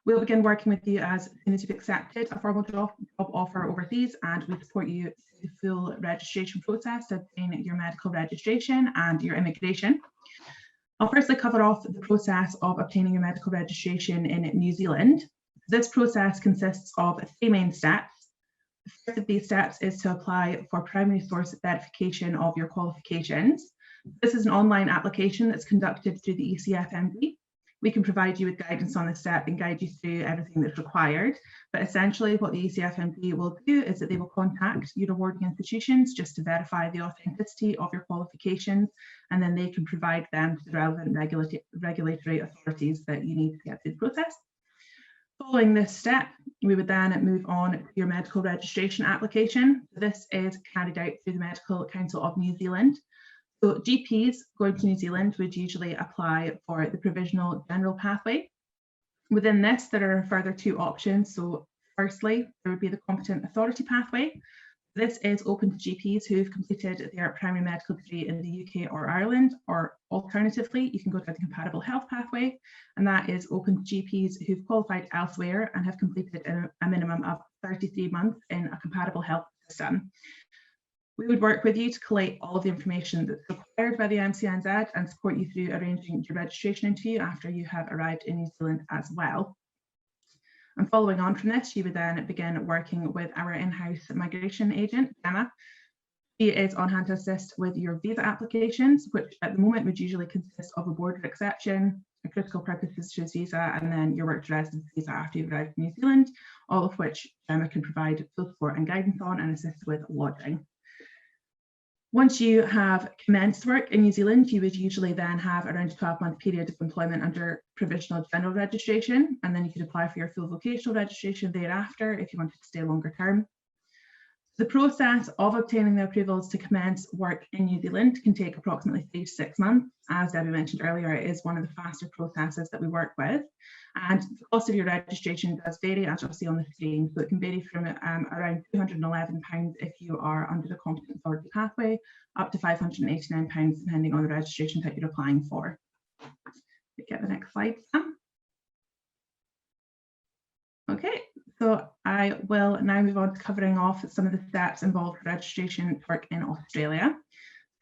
We'll begin working with you as soon as you've accepted a formal job offer overseas, and we support you through the full registration process to obtain your medical registration and your immigration. I'll firstly cover off the process of obtaining your medical registration in New Zealand. This process consists of 3 main steps. The first of these steps is to apply for primary source verification of your qualifications. This is an online application that's conducted through the ECFMD. We can provide you with guidance on this step and guide you through everything that's required. But essentially what the ECFMD will do is that they will contact your awarding institutions just to verify the authenticity of your qualifications, and then they can provide them to the relevant regulatory authorities that you need to get through the process. Following this step, we would then move on to your medical registration application. This is carried out through the Medical Council of New Zealand. So GPs going to New Zealand would usually apply for the provisional general pathway. Within this, there are further 2 options. So firstly, there would be the competent authority pathway. This is open to GPs who've completed their primary medical degree in the UK or Ireland, or alternatively, you can go to the compatible health pathway, and that is open to GPs who've qualified elsewhere and have completed a minimum of 33 months in a compatible health system. We would work with you to collate all of the information that's required by the MCNZ and support you through arranging your registration interview after you have arrived in New Zealand as well. And following on from this, you would then begin working with our in-house migration agent, Gemma. She is on hand to assist with your visa applications, which at the moment would usually consist of a border exception, a critical purpose visitors visa, and then your work to residence visa after you've arrived in New Zealand, all of which Gemma can provide full support and guidance on and assist with lodging. Once you have commenced work in New Zealand, you would usually then have around a 12-month period of employment under provisional general registration, and then you could apply for your full vocational registration thereafter if you wanted to stay longer term. The process of obtaining the approvals to commence work in New Zealand can take approximately 3 to 6 months. As Debbie mentioned earlier, it is one of the faster processes that we work with. And the cost of your registration does vary, as you'll see on the screen. So it can vary from around £211 if you are under the competent authority pathway, up to £589 depending on the registration that you're applying for. Get the next slide, Sam. Okay, so I will now move on to covering off some of the steps involved with registration work in Australia.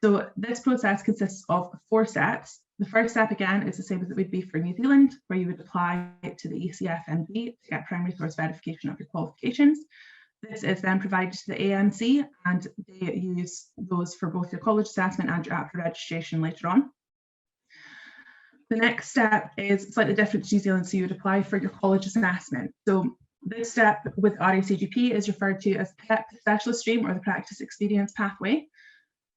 So this process consists of 4 steps. The first step, again, is the same as it would be for New Zealand, where you would apply to the ECFMD to get primary source verification of your qualifications. This is then provided to the AMC, and they use those for both your college assessment and your app for registration later on. The next step is slightly different to New Zealand, so you would apply for your college assessment. So this step with RACGP is referred to as the PEP specialist stream, or the practice experience pathway.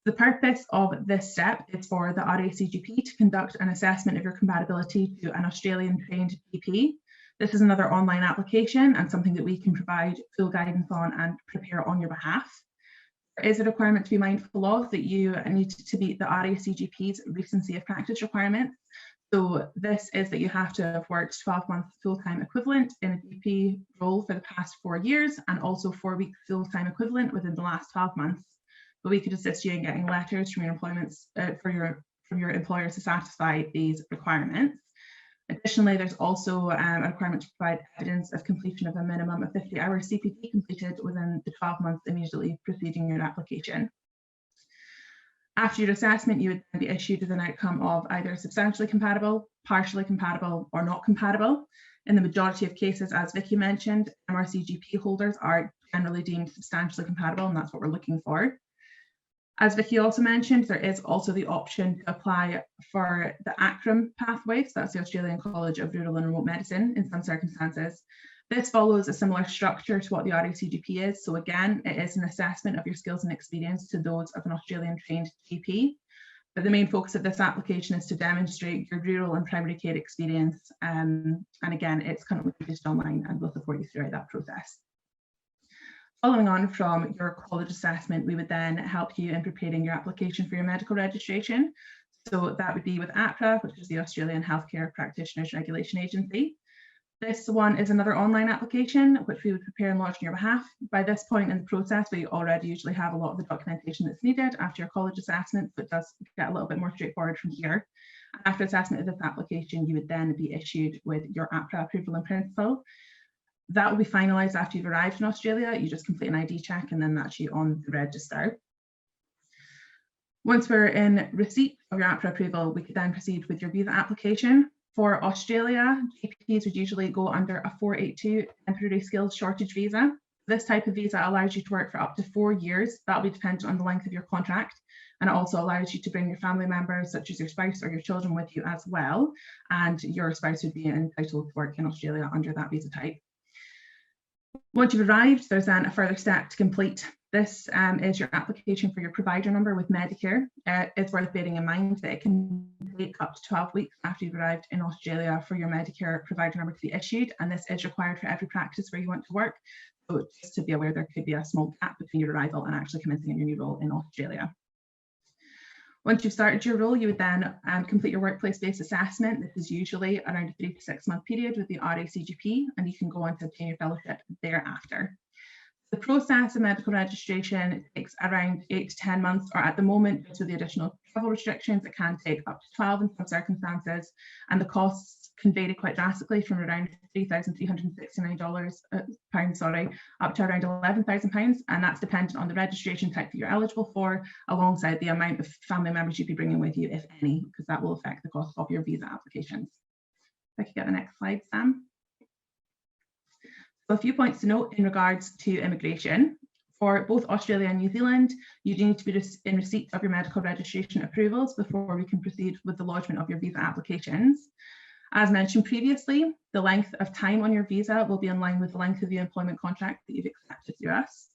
The purpose of this step is for the RACGP to conduct an assessment of your compatibility to an Australian trained GP. This is another online application and something that we can provide full guidance on and prepare on your behalf. There is a requirement to be mindful of, that you need to meet the RACGP's recency of practice requirements. So this is that you have to have worked 12 months full-time equivalent in a GP role for the past 4 years, and also 4 weeks full-time equivalent within the last 12 months. But we could assist you in getting letters from your employments from your employers to satisfy these requirements. Additionally, there's also a requirement to provide evidence of completion of a minimum of 50 hours CPD completed within the 12 months immediately preceding your application. After your assessment, you would then be issued with an outcome of either substantially compatible, partially compatible, or not compatible. In the majority of cases, as Vicky mentioned, MRCGP holders are generally deemed substantially compatible, and that's what we're looking for. As Vicky also mentioned, there is also the option to apply for the ACREM pathway, so that's the Australian College of Rural and Remote Medicine, in some circumstances. This follows a similar structure to what the RACGP is. So again, it is an assessment of your skills and experience to those of an Australian trained GP. But the main focus of this application is to demonstrate your rural and primary care experience. And again, it's currently completed online, and we'll support you throughout that process. Following on from your college assessment, we would then help you in preparing your application for your medical registration. So that would be with APRA, which is the Australian Healthcare Practitioners Regulation Agency. This one is another online application, which we would prepare and launch on your behalf. By this point in the process, we already usually have a lot of the documentation that's needed after your college assessment, but it does get a little bit more straightforward from here. After assessment of this application, you would then be issued with your APRA approval in principle. That will be finalised after you've arrived in Australia. You just complete an ID check, and then that's you on the register. Once we're in receipt of your APRA approval, we could then proceed with your visa application. For Australia, GPs would usually go under a 482 temporary skills shortage visa. This type of visa allows you to work for up to 4 years. That'll be dependent on the length of your contract. And it also allows you to bring your family members, such as your spouse or your children, with you as well. And your spouse would be entitled to work in Australia under that visa type. Once you've arrived, there's then a further step to complete. This is your application for your provider number with Medicare. It's worth bearing in mind that it can take up to 12 weeks after you've arrived in Australia for your Medicare provider number to be issued, and this is required for every practice where you want to work. So just to be aware, there could be a small gap between your arrival and actually commencing in your new role in Australia. Once you've started your role, you would then complete your workplace-based assessment. This is usually around a 3 to 6 month period with the RACGP, and you can go on to obtain your fellowship thereafter. The process of medical registration takes around 8 to 10 months, or at the moment, with the additional travel restrictions, it can take up to 12 in some circumstances, and the costs can vary quite drastically from around £3,369 up to around £11,000, and that's dependent on the registration type that you're eligible for, alongside the amount of family members you'd be bringing with you, if any, because that will affect the cost of your visa applications. If I could get the next slide, Sam. So a few points to note in regards to immigration. For both Australia and New Zealand, you do need to be in receipt of your medical registration approvals before we can proceed with the lodgement of your visa applications. As mentioned previously, the length of time on your visa will be in line with the length of the employment contract that you've accepted through us.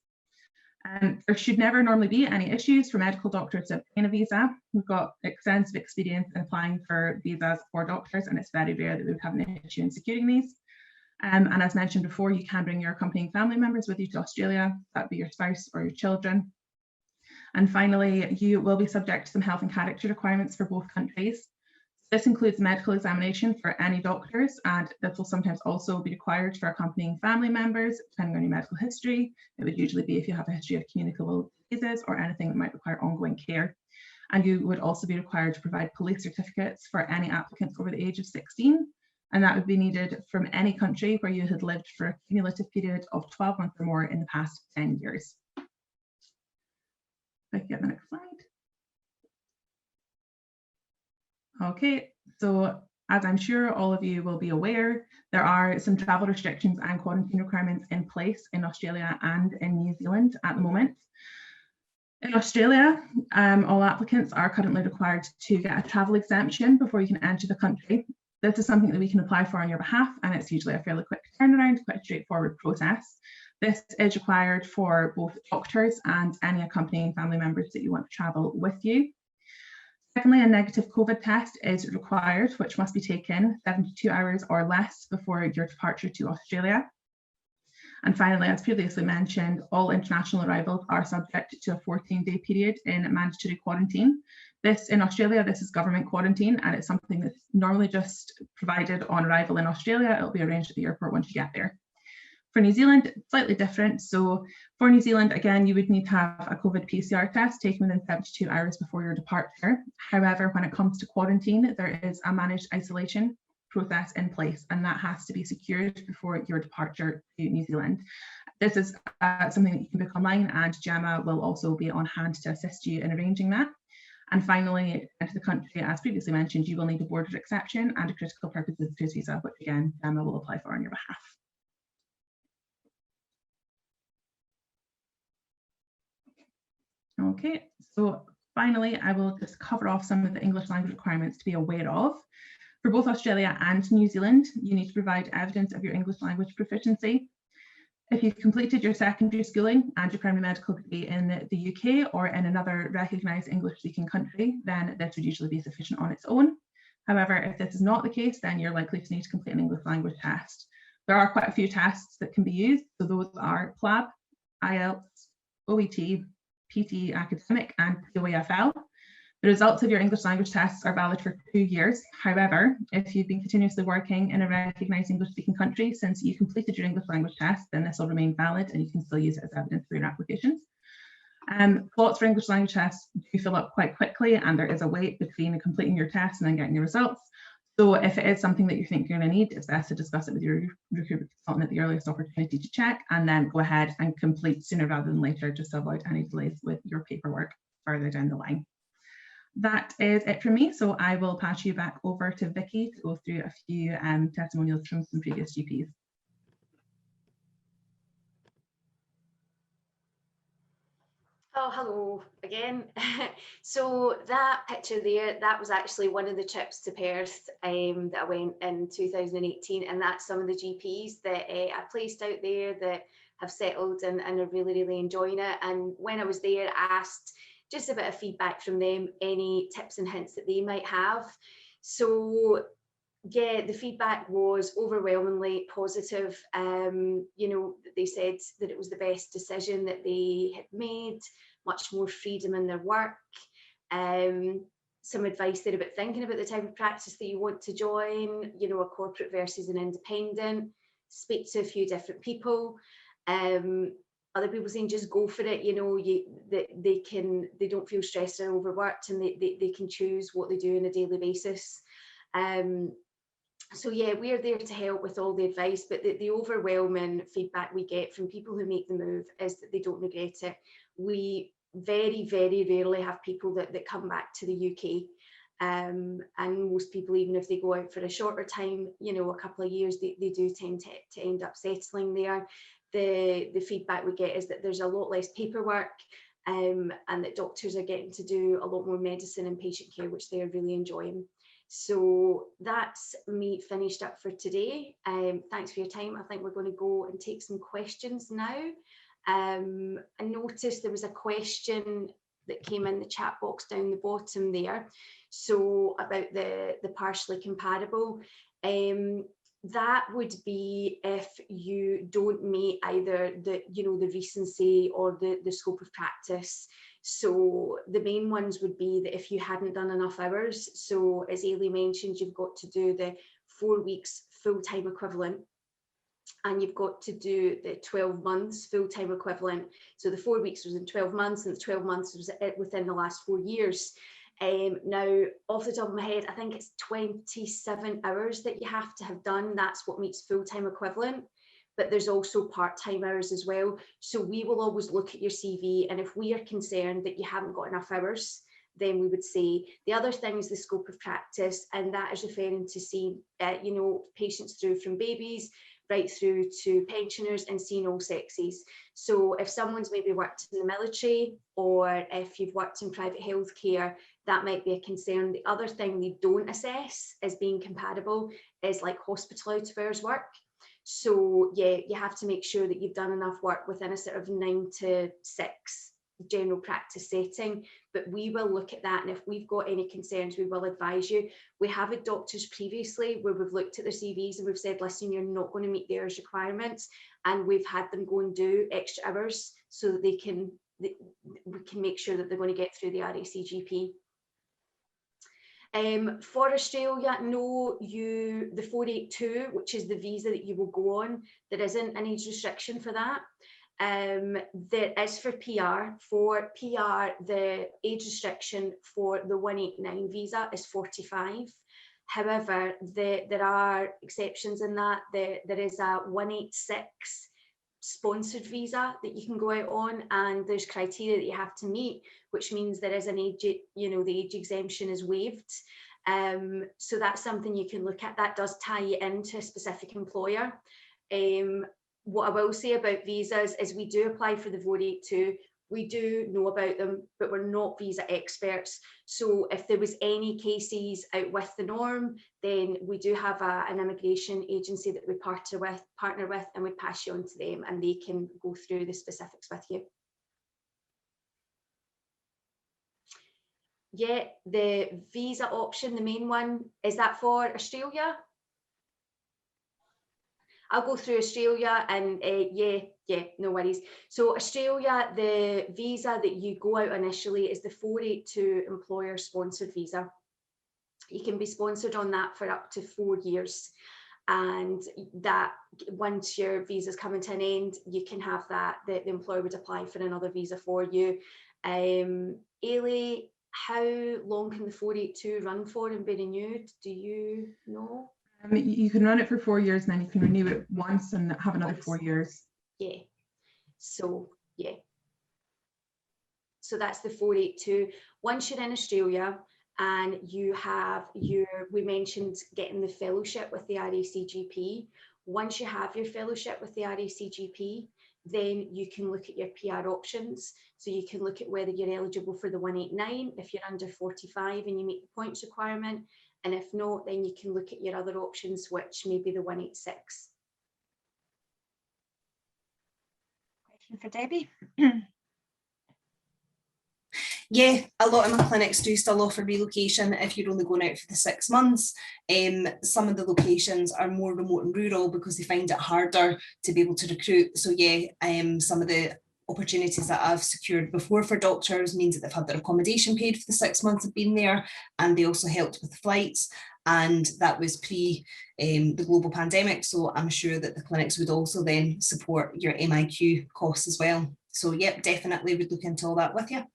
There should never normally be any issues for medical doctors to obtain a visa. We've got extensive experience in applying for visas for doctors, and it's very rare that we would have an issue in securing these. And as mentioned before, you can bring your accompanying family members with you to Australia. That would be your spouse or your children. And finally, you will be subject to some health and character requirements for both countries. This includes medical examination for any doctors, and this will sometimes also be required for accompanying family members, depending on your medical history. It would usually be if you have a history of communicable diseases or anything that might require ongoing care. And you would also be required to provide police certificates for any applicants over the age of 16. And that would be needed from any country where you had lived for a cumulative period of 12 months or more in the past 10 years. If I can get the next slide. Okay, so as I'm sure all of you will be aware, there are some travel restrictions and quarantine requirements in place in Australia and in New Zealand at the moment. In Australia, all applicants are currently required to get a travel exemption before you can enter the country. This is something that we can apply for on your behalf, and it's usually a fairly quick turnaround, quite a straightforward process. This is required for both doctors and any accompanying family members that you want to travel with you. Secondly, a negative COVID test is required, which must be taken 72 hours or less before your departure to Australia. And finally, as previously mentioned, all international arrivals are subject to a 14-day period in mandatory quarantine. This in Australia, this is government quarantine, and it's something that's normally just provided on arrival in Australia. It'll be arranged at the airport once you get there. For New Zealand, it's slightly different. So for New Zealand, again, you would need to have a COVID PCR test taken within 72 hours before your departure. However, when it comes to quarantine, there is a managed isolation process in place, and that has to be secured before your departure to New Zealand. This is something that you can book online, and Gemma will also be on hand to assist you in arranging that. And finally, into the country, as previously mentioned, you will need a border exception and a critical purposes visa, which again, Gemma will apply for on your behalf. Okay, so finally, I will just cover off some of the English language requirements to be aware of. For both Australia and New Zealand, you need to provide evidence of your English language proficiency. If you've completed your secondary schooling and your primary medical degree in the UK or in another recognised English-speaking country, then this would usually be sufficient on its own. However, if this is not the case, then you're likely to need to complete an English language test. There are quite a few tests that can be used. So those are PLAB, IELTS, OET, PTE Academic, and TOEFL. The results of your English language tests are valid for 2 years. However, if you've been continuously working in a recognised English-speaking country since you completed your English language test, then this will remain valid and you can still use it as evidence for your applications. Slots for English language tests do fill up quite quickly, and there is a wait between completing your test and then getting your results. So if it is something that you think you're going to need, it's best to discuss it with your recruitment consultant at the earliest opportunity to check, and then go ahead and complete sooner rather than later, just to avoid any delays with your paperwork further down the line. That is it from me. So I will pass you back over to Vicky to go through a few testimonials from some previous GPs. Oh, hello again. So that picture there, that was actually one of the trips to Perth that I went in 2018, and that's some of the GPs that I placed out there that have settled and are really, really enjoying it. And when I was there, I asked just a bit of feedback from them, any tips and hints that they might have. So yeah, the feedback was overwhelmingly positive. You know, they said that it was the best decision that they had made, much more freedom in their work. Some advice there about thinking about the type of practice that you want to join, you know, a corporate versus an independent, speak to a few different people. Other people saying just go for it, you know, they don't feel stressed or overworked, and they can choose what they do on a daily basis. So yeah, we're there to help with all the advice, but the overwhelming feedback we get from people who make the move is that they don't regret it. We very, very rarely have people that come back to the UK. And most people, even if they go out for a shorter time, you know, a couple of years, they do tend to end up settling there. The feedback we get is that there's a lot less paperwork, and that doctors are getting to do a lot more medicine and patient care, which they're really enjoying. So that's me finished up for today. Thanks for your time. I think we're going to go and take some questions now. I noticed there was a question that came in the chat box down the bottom there. So about the partially comparable. That would be if you don't meet either the recency or the scope of practice. So the main ones would be that if you hadn't done enough hours. So as Ailey mentioned, you've got to do the 4 weeks full-time equivalent, and you've got to do the 12 months full-time equivalent. So the 4 weeks was in 12 months, and the 12 months was within the last 4 years. Now, off the top of my head, I think it's 27 hours that you have to have done. That's what makes full-time equivalent. But there's also part-time hours as well. So we will always look at your CV, and if we are concerned that you haven't got enough hours, then we would say. The other thing is the scope of practice, and that is referring to seeing, patients through from babies right through to pensioners and seeing all sexes. So if someone's maybe worked in the military, or if you've worked in private healthcare, that might be a concern. The other thing they don't assess as being compatible is like hospital out of hours work. So yeah, you have to make sure that you've done enough work within a sort of 9 to 6 general practice setting, but we will look at that, and if we've got any concerns, we will advise you. We have had doctors previously where we've looked at their CVs and we've said, listen, you're not going to meet the hours requirements, and we've had them go and do extra hours so that we can make sure that they're going to get through the RACGP. For Australia, no, the 482, which is the visa that you will go on, there isn't an age restriction for that. There is for PR. For PR, the age restriction for the 189 visa is 45. However, there are exceptions in that. There is a 186 sponsored visa that you can go out on, and there's criteria that you have to meet, which means there is an age, the age exemption is waived. So that's something you can look at. That does tie you into a specific employer. What I will say about visas is we do apply for the 482. We do know about them, but we're not visa experts. So if there was any cases out with the norm, then we do have an immigration agency that we partner with, and we pass you on to them, and they can go through the specifics with you. Yeah, the visa option, the main one, is that for Australia? I'll go through Australia, and yeah, no worries. So Australia, the visa that you go out initially is the 482 employer sponsored visa. You can be sponsored on that for up to 4 years. And that once your visa's coming to an end, you can have that, the employer would apply for another visa for you. Ailey, how long can the 482 run for and be renewed? Do you know? You can run it for 4 years, and then you can renew it once and have another 4 years. Yeah. So yeah. So that's the 482. Once you're in Australia and we mentioned getting the fellowship with the RACGP. Once you have your fellowship with the RACGP, then you can look at your PR options. So you can look at whether you're eligible for the 189 if you're under 45 and you meet the points requirement. And if not, then you can look at your other options, which may be the 186. Question for Debbie. Yeah, a lot of my clinics do still offer relocation if you're only going out for the 6 months. Some of the locations are more remote and rural because they find it harder to be able to recruit. So yeah, some of the opportunities that I've secured before for doctors means that they've had their accommodation paid for the 6 months of being there, and they also helped with the flights, and that was pre the global pandemic. So I'm sure that the clinics would also then support your MIQ costs as well. So yep, definitely would look into all that with you.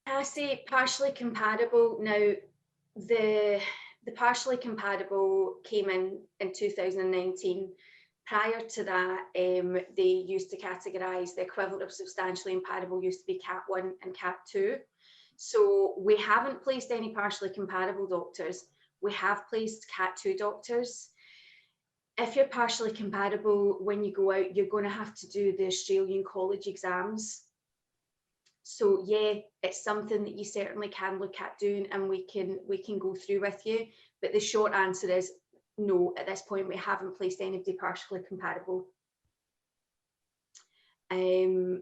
I say partially compatible. Now, the partially compatible came in 2019. Prior to that, they used to categorise the equivalent of substantially compatible used to be Cat 1 and Cat 2. So we haven't placed any partially compatible doctors. We have placed Cat 2 doctors. If you're partially compatible, when you go out, you're going to have to do the Australian college exams. So yeah, it's something that you certainly can look at doing, and we can go through with you. But the short answer is no, at this point we haven't placed anybody partially compatible. And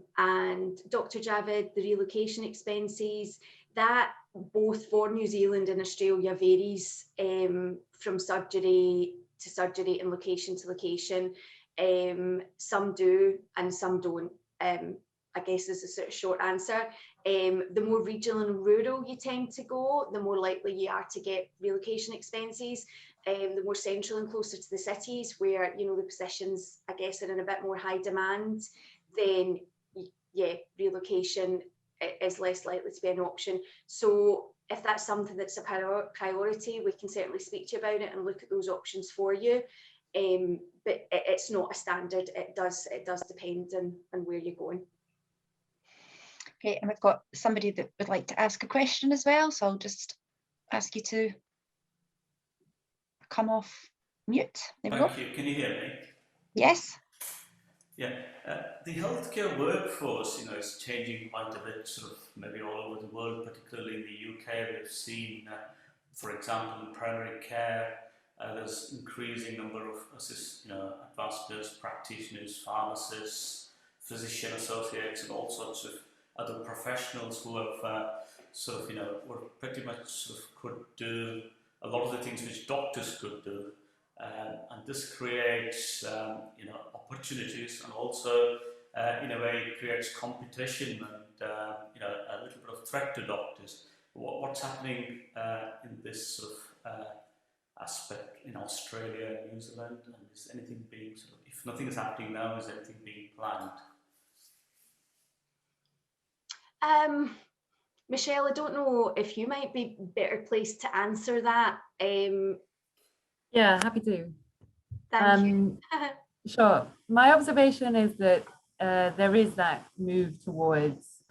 Dr. Javid, the relocation expenses, that both for New Zealand and Australia varies from surgery to surgery and location to location. Some do and some don't. I guess is a sort of short answer. The more regional and rural you tend to go, the more likely you are to get relocation expenses. The more central and closer to the cities where, you know, the positions, I guess, are in a bit more high demand, then yeah, relocation is less likely to be an option. So if that's something that's a priority, we can certainly speak to you about it and look at those options for you. But it's not a standard. It does depend on where you're going. Okay, and we've got somebody that would like to ask a question as well, so I'll just ask you to come off mute. There we go. Thank you. Can you hear me? Yes. Yeah, the healthcare workforce, is changing quite a bit, sort of maybe all over the world, particularly in the UK. We've seen, for example, in primary care, there's increasing number of advanced nurse practitioners, pharmacists, physician associates, and all sorts of other professionals who have were pretty much sort of could do a lot of the things which doctors could do. And this creates, opportunities, and also, in a way, creates competition and, a little bit of threat to doctors. What's happening in this sort of aspect in Australia and New Zealand? And is anything being if nothing is happening now, is anything being planned? Michelle, I don't know if you might be better placed to answer that. Yeah, happy to. Thank you. Sure. My observation is that there is that move towards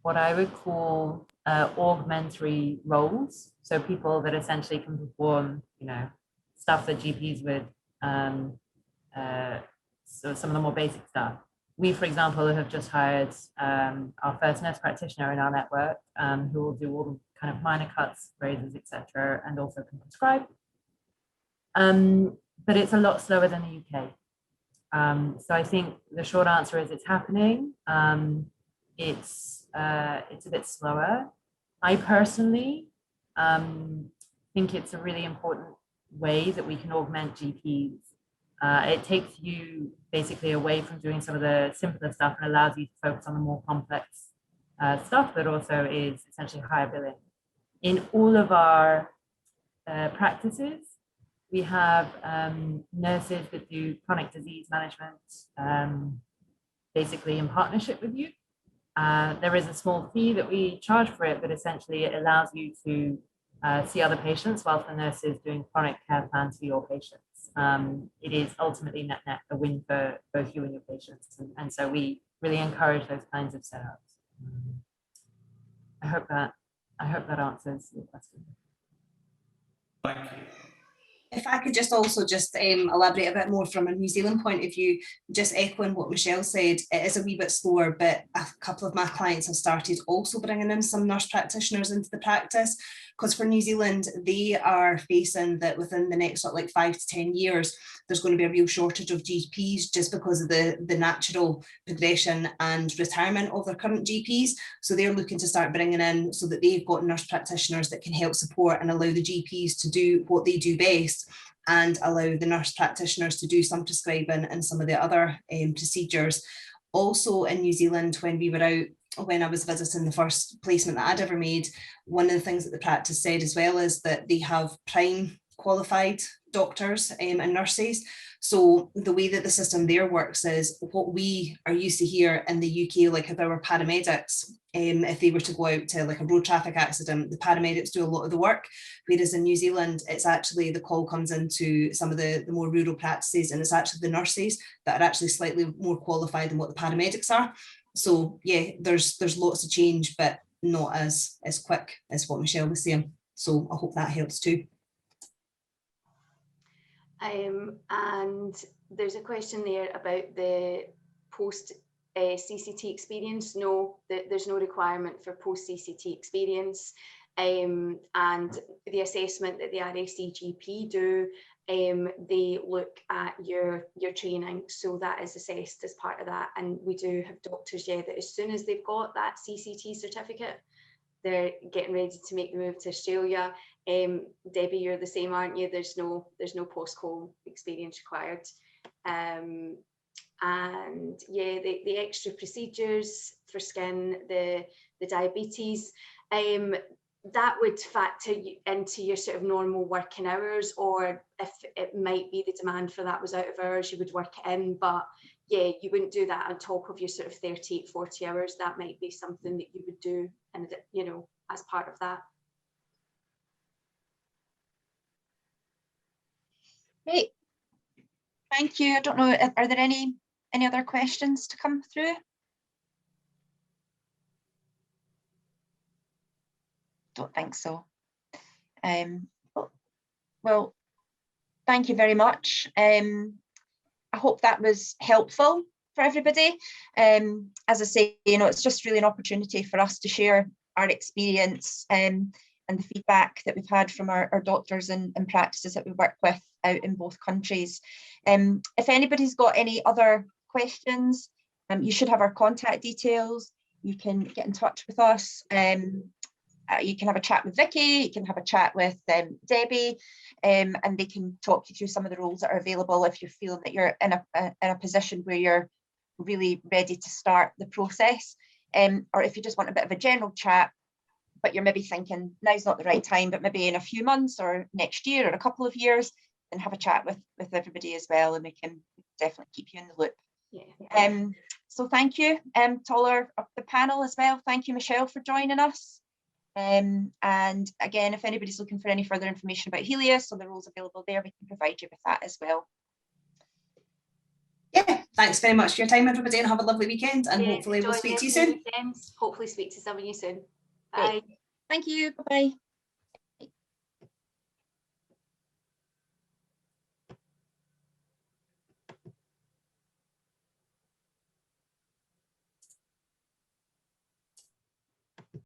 what I would call augmentary roles. So people that essentially can perform, stuff that GPs would, so some of the more basic stuff. We, for example, have just hired our first nurse practitioner in our network, who will do all the kind of minor cuts, razors, etc., and also can prescribe. But it's a lot slower than the UK. So I think the short answer is it's happening. It's a bit slower. I personally think it's a really important way that we can augment GPs. It takes you basically away from doing some of the simpler stuff and allows you to focus on the more complex stuff that also is essentially higher billing. In all of our practices, we have nurses that do chronic disease management, basically in partnership with you. There is a small fee that we charge for it, but essentially it allows you to see other patients whilst the nurse is doing chronic care plans for your patients. It is ultimately net a win for both you and your patients. And so we really encourage those kinds of setups. I hope that answers your question. Thank you. If I could just elaborate a bit more from a New Zealand point of view, just echoing what Michelle said, it is a wee bit slower, but a couple of my clients have started also bringing in some nurse practitioners into the practice, because for New Zealand, they are facing that within the next 5 to 10 years, there's going to be a real shortage of GPs just because of the natural progression and retirement of their current GPs. So they're looking to start bringing in so that they've got nurse practitioners that can help support and allow the GPs to do what they do best, and allow the nurse practitioners to do some prescribing and some of the other procedures. Also in New Zealand, when I was visiting the first placement that I'd ever made, one of the things that the practice said as well is that they have prime qualified doctors and nurses. So the way that the system there works is what we are used to here in the UK, like if our paramedics, if they were to go out to a road traffic accident, the paramedics do a lot of the work. Whereas in New Zealand, it's actually the call comes into some of the more rural practices, and it's actually the nurses that are actually slightly more qualified than what the paramedics are. So yeah, there's lots of change, but not as quick as what Michelle was saying. So I hope that helps too. And there's a question there about the post CCT experience. No, there's no requirement for post CCT experience. And the assessment that the RSCGP do, they look at your training, so that is assessed as part of that. And we do have doctors, that as soon as they've got that CCT certificate, they're getting ready to make the move to Australia. Debbie, you're the same, aren't you? There's no post-call experience required. And yeah, the extra procedures for skin, the diabetes, that would factor into your sort of normal working hours, or if it might be the demand for that was out of hours, you would work it in. But yeah, you wouldn't do that on top of your sort of 38, 40 hours. That might be something that you would do, and as part of that. Great. Thank you. I don't know, are there any other questions to come through? Don't think so. Well, thank you very much. I hope that was helpful for everybody. As I say, it's just really an opportunity for us to share our experience and the feedback that we've had from our doctors and practices that we work with out in both countries. If anybody's got any other questions, you should have our contact details. You can get in touch with us. You can have a chat with Vicky, you can have a chat with Debbie, and they can talk you through some of the roles that are available if you're feeling that you're in a position where you're really ready to start the process. Or if you just want a bit of a general chat, but you're maybe thinking now's not the right time, but maybe in a few months or next year or a couple of years, then have a chat with everybody as well, and we can definitely keep you in the loop. Yeah. So thank you to all of the panel as well. Thank you, Michelle, for joining us. And again, if anybody's looking for any further information about Healius or the roles available there, we can provide you with that as well. Yeah, thanks very much for your time, everybody, and have a lovely weekend, and Yeah, hopefully we'll enjoy speak the to you soon. weekends. Hopefully speak to some of you soon. Great. Bye. Thank you. Bye-bye.